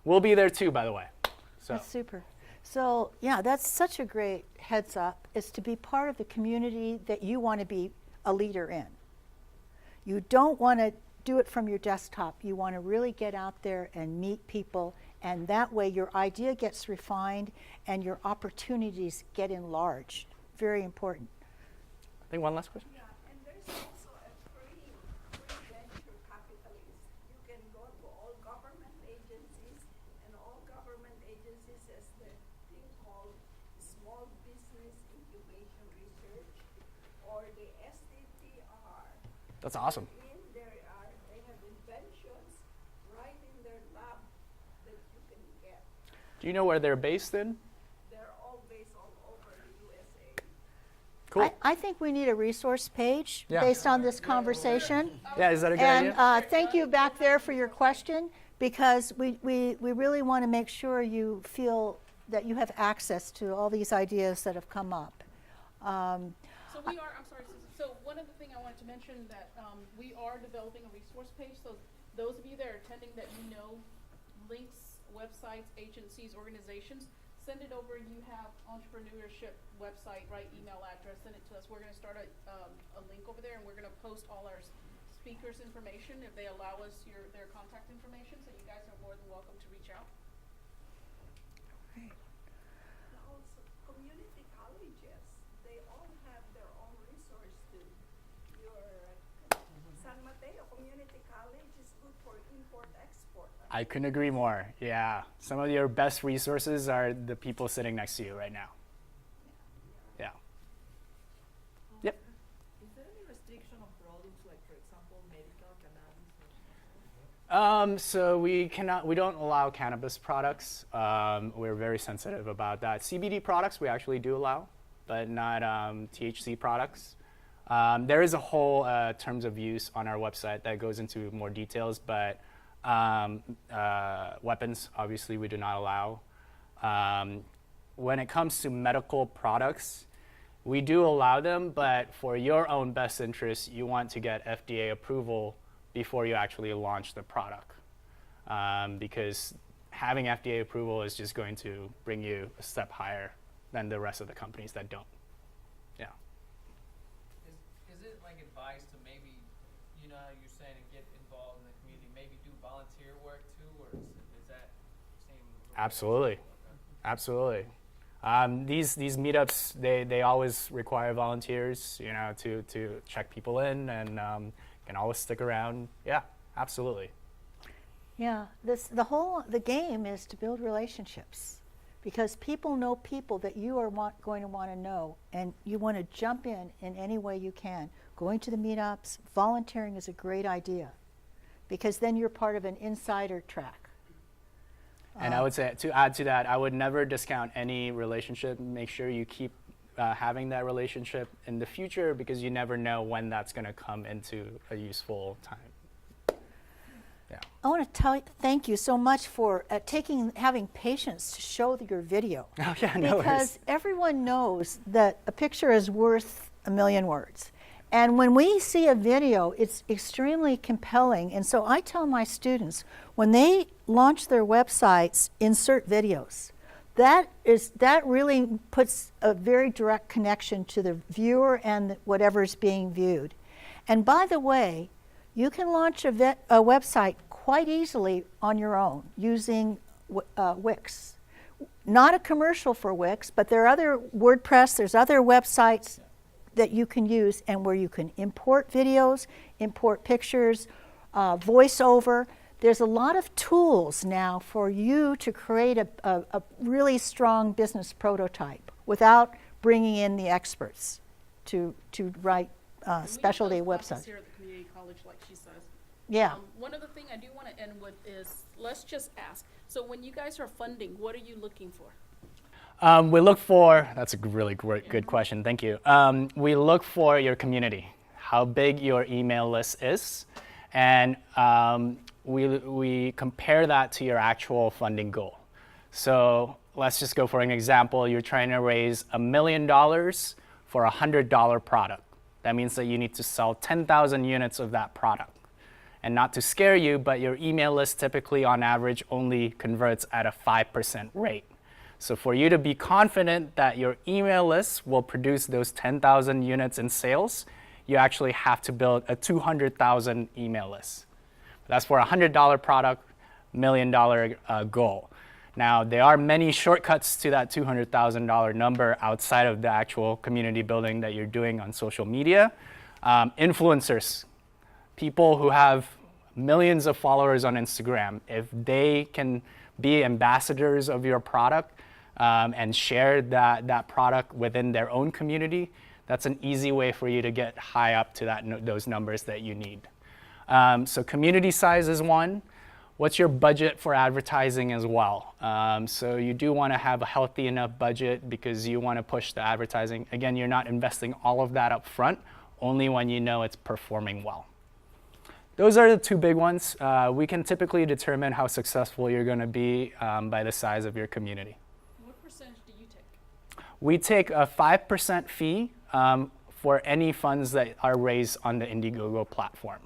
We'll be there too, by the way. So. That's super. So yeah, that's such a great heads up, is to be part of the community that you want to be a leader in. You don't want to do it from your desktop. You want to really get out there and meet people, and that way your idea gets refined and your opportunities get enlarged. Very important. I think one last question. Yeah, and there's also a free venture capitalist. You can go to all government agencies, and all government agencies has the thing called Small Business Incubation Research, or the SDTR. That's awesome. They have inventions right in their lab that you can get. Do you know where they're based in? They're all based all over the USA. Cool. I think we need a resource page Yeah. based on this conversation. Yeah, is that a good And idea? thank you back there for your question, because we really want to make sure you feel that you have access to all these ideas that have come up. So we are, I'm sorry, Susan. So one of the things I wanted to mention that we are developing a resource page. So those of you that are attending that links, websites, agencies, organizations, send it over. You have entrepreneurship website, right? Email address, send it to us. We're going to start a link over there, and we're going to post all our speakers' information if they allow us their contact information. So you guys are more than welcome to reach out. And also, community colleges, they all have their own resource too. San Mateo Community College is good for import-export. I couldn't agree more. Yeah. Some of your best resources are the people sitting next to you right now. Yeah. Yep. Is there any restriction on products, like for example, medical cannabis? So we don't allow cannabis products. We're very sensitive about that. CBD products we actually do allow, but not THC products. There is a whole terms of use on our website that goes into more details, but weapons, obviously, we do not allow. When it comes to medical products, we do allow them, but for your own best interest, you want to get FDA approval before you actually launch the product. Because having FDA approval is just going to bring you a step higher than the rest of the companies that don't. Yeah. Is it like advice to maybe, you're saying to get involved in the community, maybe do volunteer work too, or is that same? Absolutely. Absolutely. These meetups, they always require volunteers, to check people in, and can always stick around. Yeah, absolutely. Yeah, the game is to build relationships, because people know people that you are going to want to know, and you want to jump in any way you can. Going to the meetups, volunteering is a great idea, because then you're part of an insider track. And I would say, to add to that, I would never discount any relationship. Make sure you keep having that relationship in the future, because you never know when that's going to come into a useful time. Yeah. I want to thank you so much for having patience to show your video. Oh, yeah, no Because worries. everyone knows that a picture is worth a million words. And when we see a video, it's extremely compelling. And so I tell my students, when they launch their websites, insert videos. That really puts a very direct connection to the viewer and whatever's being viewed. And by the way, you can launch a website quite easily on your own using Wix. Not a commercial for Wix, but there are other WordPress, there's other websites that you can use, and where you can import videos, import pictures, voiceover. There's a lot of tools now for you to create a really strong business prototype without bringing in the experts to write specialty websites. Here at the community college, like she says. Yeah. One other thing I do want to end with is, let's just ask. So when you guys are funding, what are you looking for? We look for, that's a really good question, thank you. We look for your community, how big your email list is, and we compare that to your actual funding goal. So let's just go for an example. You're trying to raise $1 million for a $100 product. That means that you need to sell 10,000 units of that product. And not to scare you, but your email list typically on average only converts at a 5% rate. So for you to be confident that your email list will produce those 10,000 units in sales, you actually have to build a 200,000 email list. That's for a $100 product, $1 million goal. Now, there are many shortcuts to that $200,000 number outside of the actual community building that you're doing on social media. Influencers, people who have millions of followers on Instagram, if they can be ambassadors of your product and share that product within their own community, that's an easy way for you to get high up to those numbers that you need. So community size is one. What's your budget for advertising as well? So you do want to have a healthy enough budget because you want to push the advertising. Again, you're not investing all of that up front, only when you know it's performing well. Those are the two big ones. We can typically determine how successful you're going to be by the size of your community. What percentage do you take? We take a 5% fee for any funds that are raised on the Indiegogo platform.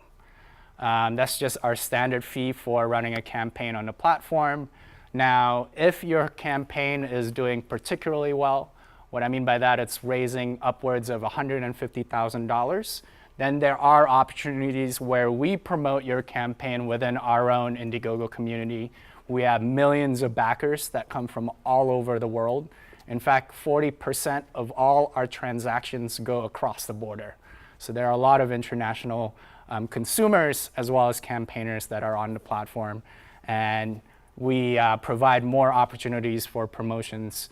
That's just our standard fee for running a campaign on the platform. Now, if your campaign is doing particularly well, what I mean by that, it's raising upwards of $150,000, then there are opportunities where we promote your campaign within our own Indiegogo community. We have millions of backers that come from all over the world. In fact, 40% of all our transactions go across the border. So there are a lot of international consumers as well as campaigners that are on the platform. And we provide more opportunities for promotions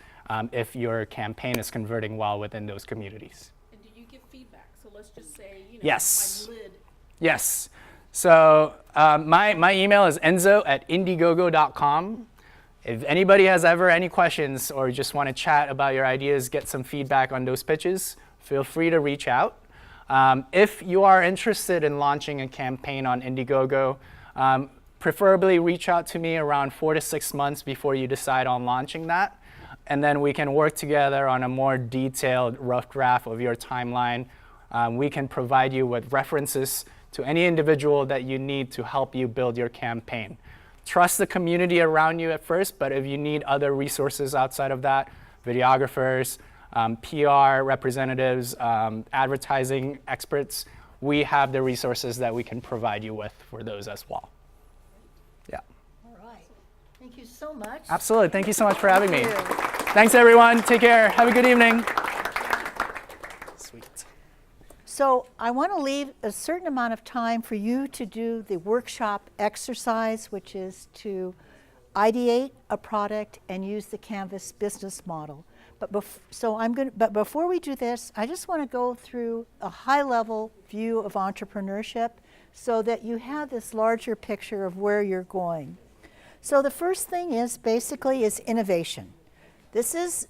if your campaign is converting well within those communities. And do you give feedback? So let's just say, Yes. my lid. Yes. So my email is enzo@indiegogo.com. If anybody has ever any questions or just want to chat about your ideas, get some feedback on those pitches, feel free to reach out. If you are interested in launching a campaign on Indiegogo, preferably reach out to me around 4 to 6 months before you decide on launching that. And then we can work together on a more detailed rough draft of your timeline. We can provide you with references to any individual that you need to help you build your campaign. Trust the community around you at first, but if you need other resources outside of that, videographers, PR representatives, advertising experts, we have the resources that we can provide you with for those as well. Yeah. All right. Thank you so much. Absolutely. Thank you so much for having me. Thanks, everyone. Take care. Have a good evening. Sweet. So I want to leave a certain amount of time for you to do the workshop exercise, which is to ideate a product and use the Canvas business model. But before we do this, I just want to go through a high-level view of entrepreneurship so that you have this larger picture of where you're going. So the first thing is basically is innovation. This is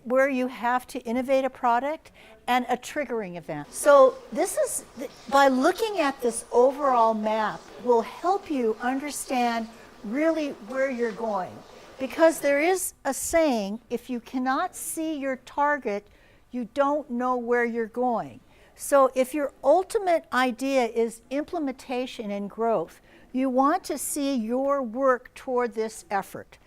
where you have to innovate a product and a triggering event. So this is, by looking at this overall map, will help you understand really where you're going. Because there is a saying, if you cannot see your target, you don't know where you're going. So if your ultimate idea is implementation and growth, you want to see your work toward this effort.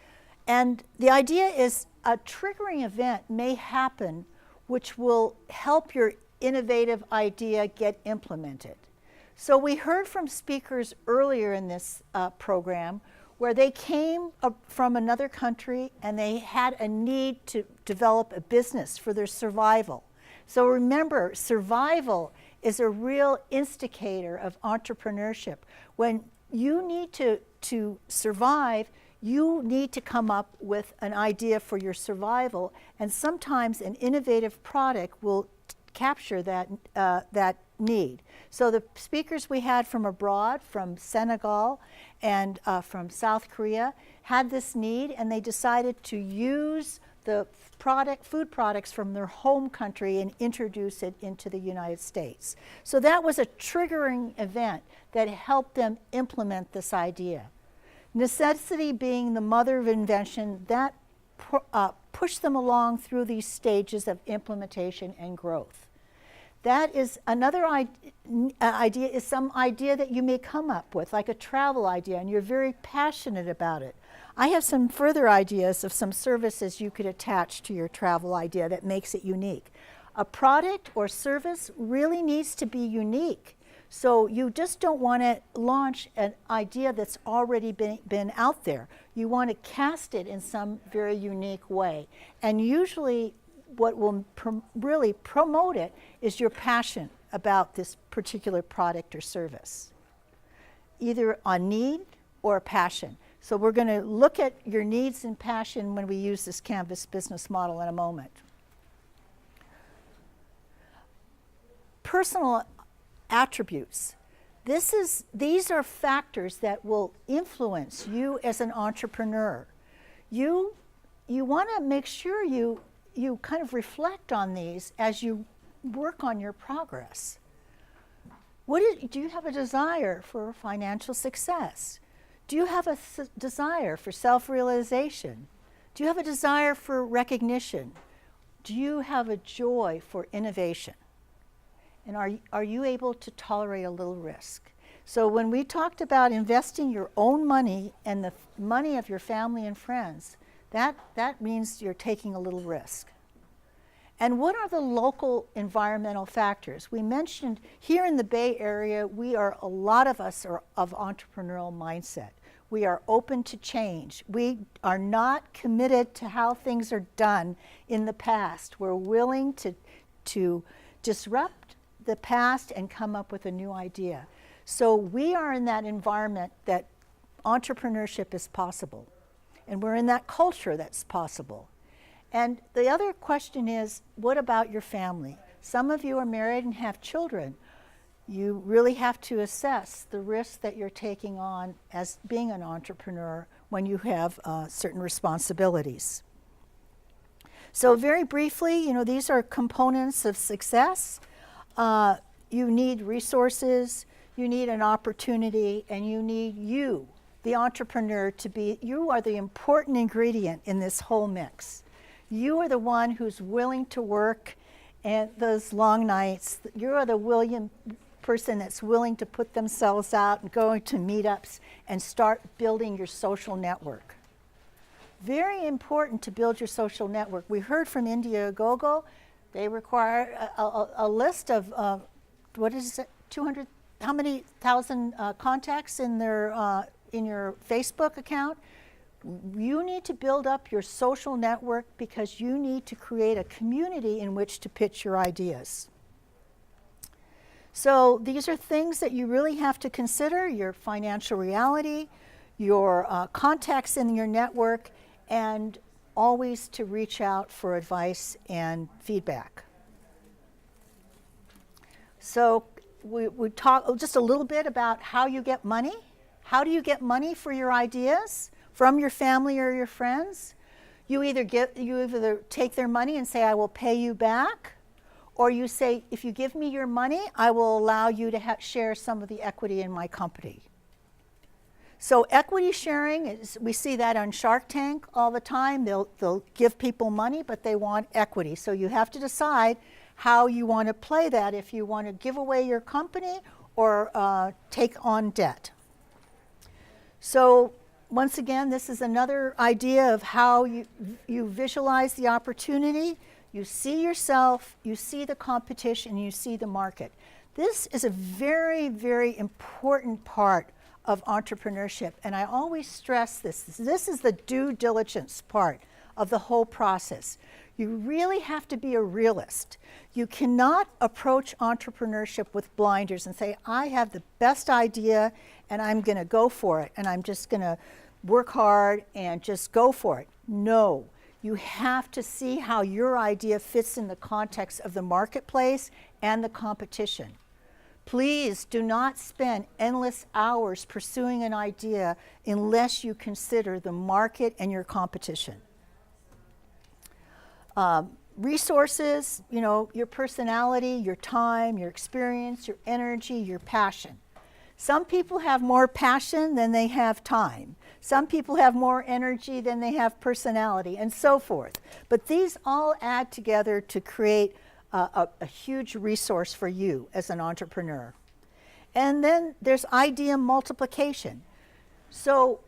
And the idea is a triggering event may happen which will help your innovative idea get implemented. So we heard from speakers earlier in this program where they came from another country and they had a need to develop a business for their survival. So remember, survival is a real instigator of entrepreneurship. When you need to survive, you need to come up with an idea for your survival, and sometimes an innovative product will capture that need. So the speakers we had from abroad, from Senegal and from South Korea, had this need, and they decided to use the food products from their home country and introduce it into the United States. So that was a triggering event that helped them implement this idea. Necessity being the mother of invention, that pushed them along through these stages of implementation and growth. That is another idea, is some idea that you may come up with, like a travel idea, and you're very passionate about it. I have some further ideas of some services you could attach to your travel idea that makes it unique. A product or service really needs to be unique. So you just don't want to launch an idea that's already been out there. You want to cast it in some very unique way. And usually what will really promote it is your passion about this particular product or service, either a need or a passion. So we're going to look at your needs and passion when we use this Canvas business model in a moment. Personal attributes. These are factors that will influence you as an entrepreneur. You want to make sure you kind of reflect on these as you work on your progress. Do you have a desire for financial success? Do you have a desire for self-realization? Do you have a desire for recognition? Do you have a joy for innovation? And are you able to tolerate a little risk? So when we talked about investing your own money and the money of your family and friends, that means you're taking a little risk. And what are the local environmental factors? We mentioned here in the Bay Area, a lot of us are of entrepreneurial mindset. We are open to change. We are not committed to how things are done in the past. We're willing to disrupt the past and come up with a new idea. So we are in that environment that entrepreneurship is possible. And we're in that culture that's possible. And the other question is, what about your family? Some of you are married and have children. You really have to assess the risk that you're taking on as being an entrepreneur when you have certain responsibilities. So very briefly, these are components of success. You need resources, you need an opportunity, and you need you, the entrepreneur, you are the important ingredient in this whole mix. You are the one who's willing to work and those long nights. You are the person that's willing to put themselves out and go to meetups and start building your social network. Very important to build your social network. We heard from Indiegogo, they require a list of, 200, how many thousand contacts in your Facebook account? You need to build up your social network because you need to create a community in which to pitch your ideas. So these are things that you really have to consider: your financial reality, your contacts in your network, and always to reach out for advice and feedback. So we talk just a little bit about how you get money. How do you get money for your ideas? From your family or your friends? You either take their money and say, I will pay you back, or you say, if you give me your money, I will allow you to share some of the equity in my company. So equity sharing, we see that on Shark Tank all the time. They'll give people money, but they want equity. So you have to decide how you want to play that, if you want to give away your company or take on debt. So once again, this is another idea of how you visualize the opportunity. You see yourself, you see the competition, you see the market. This is a very, very important part of entrepreneurship, and I always stress this. This is the due diligence part of the whole process. You really have to be a realist. You cannot approach entrepreneurship with blinders and say, I have the best idea and I'm going to go for it and I'm just going to work hard and just go for it. No, you have to see how your idea fits in the context of the marketplace and the competition. Please do not spend endless hours pursuing an idea unless you consider the market and your competition. Resources, you know, your personality, your time, your experience, your energy, your passion. Some people have more passion than they have time. Some people have more energy than they have personality, and so forth. But these all add together to create a huge resource for you as an entrepreneur. And then there's Eidm Multiplication. So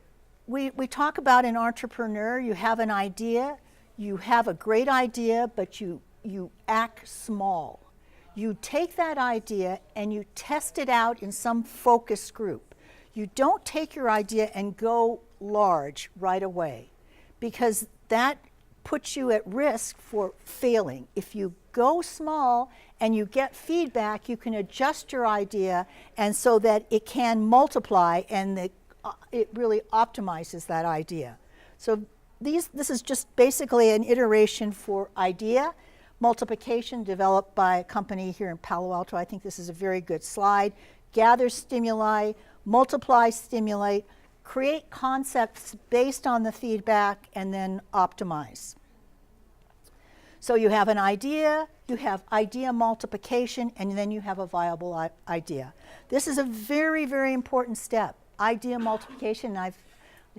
we talk about an entrepreneur, you have an idea, you have a great idea, but you act small. You take that idea and you test it out in some focus group. You don't take your idea and go large right away, because that puts you at risk for failing. If you go small and you get feedback, you can adjust your idea and so that it can multiply, and it really optimizes that idea. So this is just basically an iteration for idea multiplication developed by a company here in Palo Alto. I think this is a very good slide. Gather stimuli, multiply, stimulate, create concepts based on the feedback, and then optimize. So you have an idea, you have idea multiplication, and then you have a viable idea. This is a very, very important step. Idea multiplication, I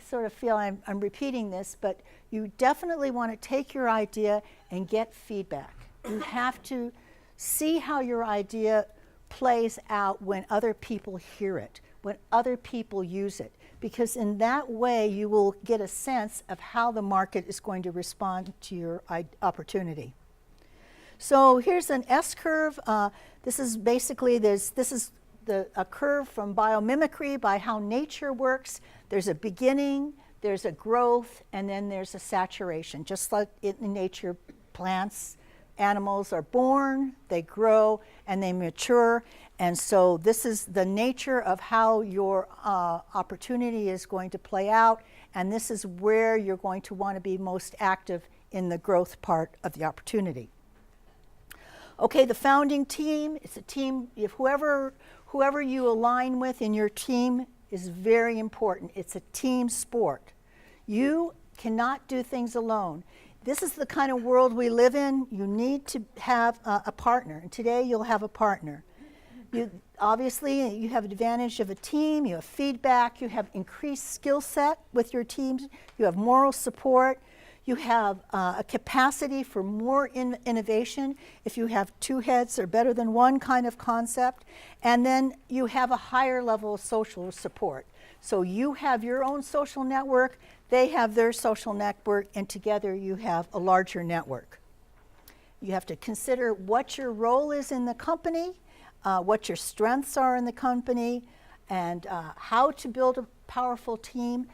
sort of feel I'm repeating this, but you definitely want to take your idea and get feedback. You have to see how your idea plays out when other people hear it, when other people use it, because in that way you will get a sense of how the market is going to respond to your opportunity. So here's an S-curve. This is basically, a curve from biomimicry by how nature works. There's a beginning, there's a growth, and then there's a saturation. Just like in nature, plants, animals are born, they grow, and they mature. And so this is the nature of how your opportunity is going to play out, and this is where you're going to want to be most active in the growth part of the opportunity. Okay, the founding team, it's a team, if whoever you align with in your team is very important. It's a team sport. You cannot do things alone. This is the kind of world we live in. You need to have a partner, and today you'll have a partner. Obviously, you have an advantage of a team, you have feedback, you have increased skill set with your teams, you have moral support, you have a capacity for more innovation if you have two heads or better than one kind of concept, and then you have a higher level of social support. So you have your own social network, they have their social network, and together you have a larger network. You have to consider what your role is in the company, what your strengths are in the company, and how to build a powerful team.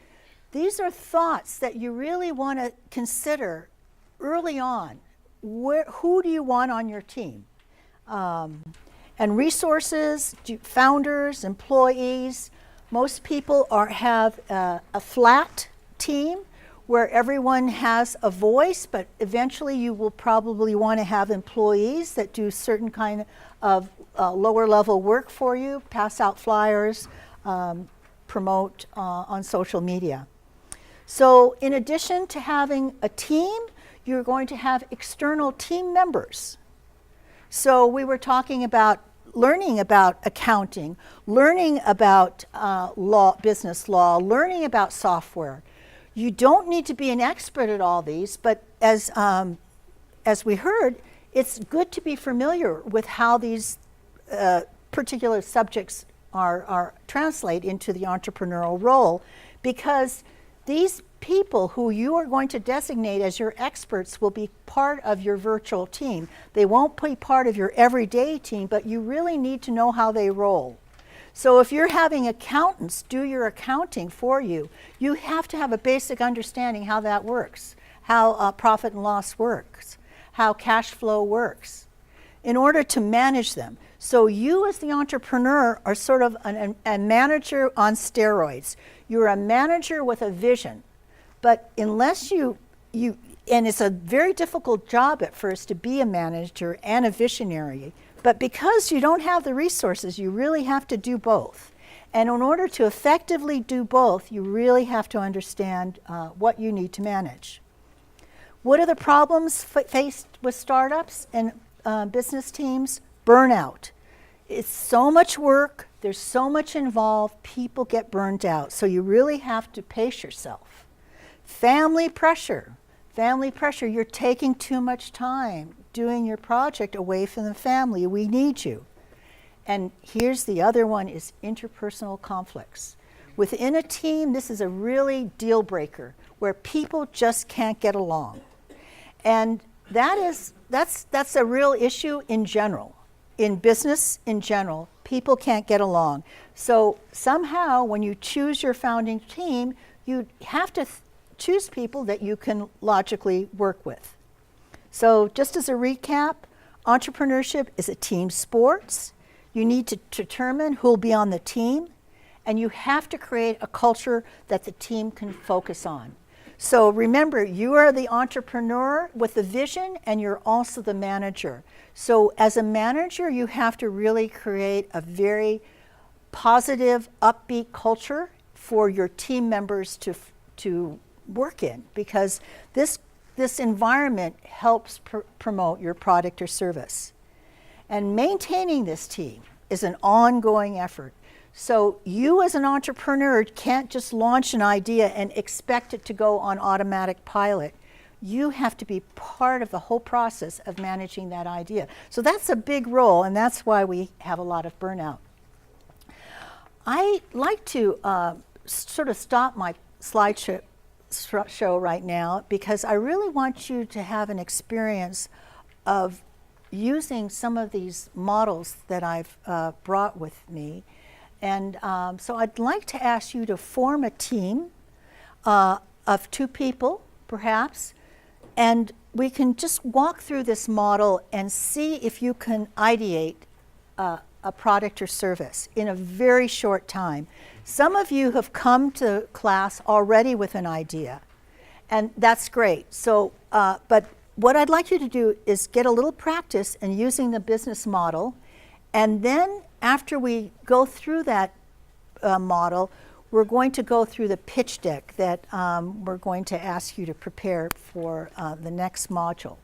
These are thoughts that you really want to consider early on. Who do you want on your team? And resources, founders, employees. Most people have a flat team where everyone has a voice, but eventually you will probably want to have employees that do certain kind of lower level work for you, pass out flyers, promote on social media. So in addition to having a team, you're going to have external team members. So we were talking about learning about accounting, learning about business law, learning about software. You don't need to be an expert at all these, but as we heard, it's good to be familiar with how these particular subjects translate into the entrepreneurial role, because these people who you are going to designate as your experts will be part of your virtual team. They won't be part of your everyday team, but you really need to know how they roll. So if you're having accountants do your accounting for you, you have to have a basic understanding how that works, how profit and loss works, how cash flow works, in order to manage them. So you as the entrepreneur are sort of a manager on steroids. You're a manager with a vision, but unless and it's a very difficult job at first to be a manager and a visionary, but because you don't have the resources, you really have to do both. And in order to effectively do both, you really have to understand what you need to manage. What are the problems faced with startups and business teams? Burnout. It's so much work, there's so much involved, people get burned out. So you really have to pace yourself. Family pressure. Family pressure, you're taking too much time doing your project away from the family. We need you. And here's the other one is interpersonal conflicts. Within a team, this is a really deal breaker where people just can't get along. And that's a real issue in general. In business in general, people can't get along. So somehow when you choose your founding team, you have to choose people that you can logically work with. So just as a recap, entrepreneurship is a team sport. You need to determine who will be on the team, and you have to create a culture that the team can focus on. So remember, you are the entrepreneur with the vision, and you're also the manager. So as a manager, you have to really create a very positive, upbeat culture for your team members to work in, because this environment helps promote your product or service. And maintaining this team is an ongoing effort. So you as an entrepreneur can't just launch an idea and expect it to go on automatic pilot. You have to be part of the whole process of managing that idea. So that's a big role, and that's why we have a lot of burnout. I like to sort of stop my slideshow right now, because I really want you to have an experience of using some of these models that I've brought with me. And so I'd like to ask you to form a team of 2 people, perhaps, and we can just walk through this model and see if you can ideate a product or service in a very short time. Some of you have come to class already with an idea, and that's great. So, but what I'd like you to do is get a little practice in using the business model, and then after we go through that model, we're going to go through the pitch deck that we're going to ask you to prepare for the next module.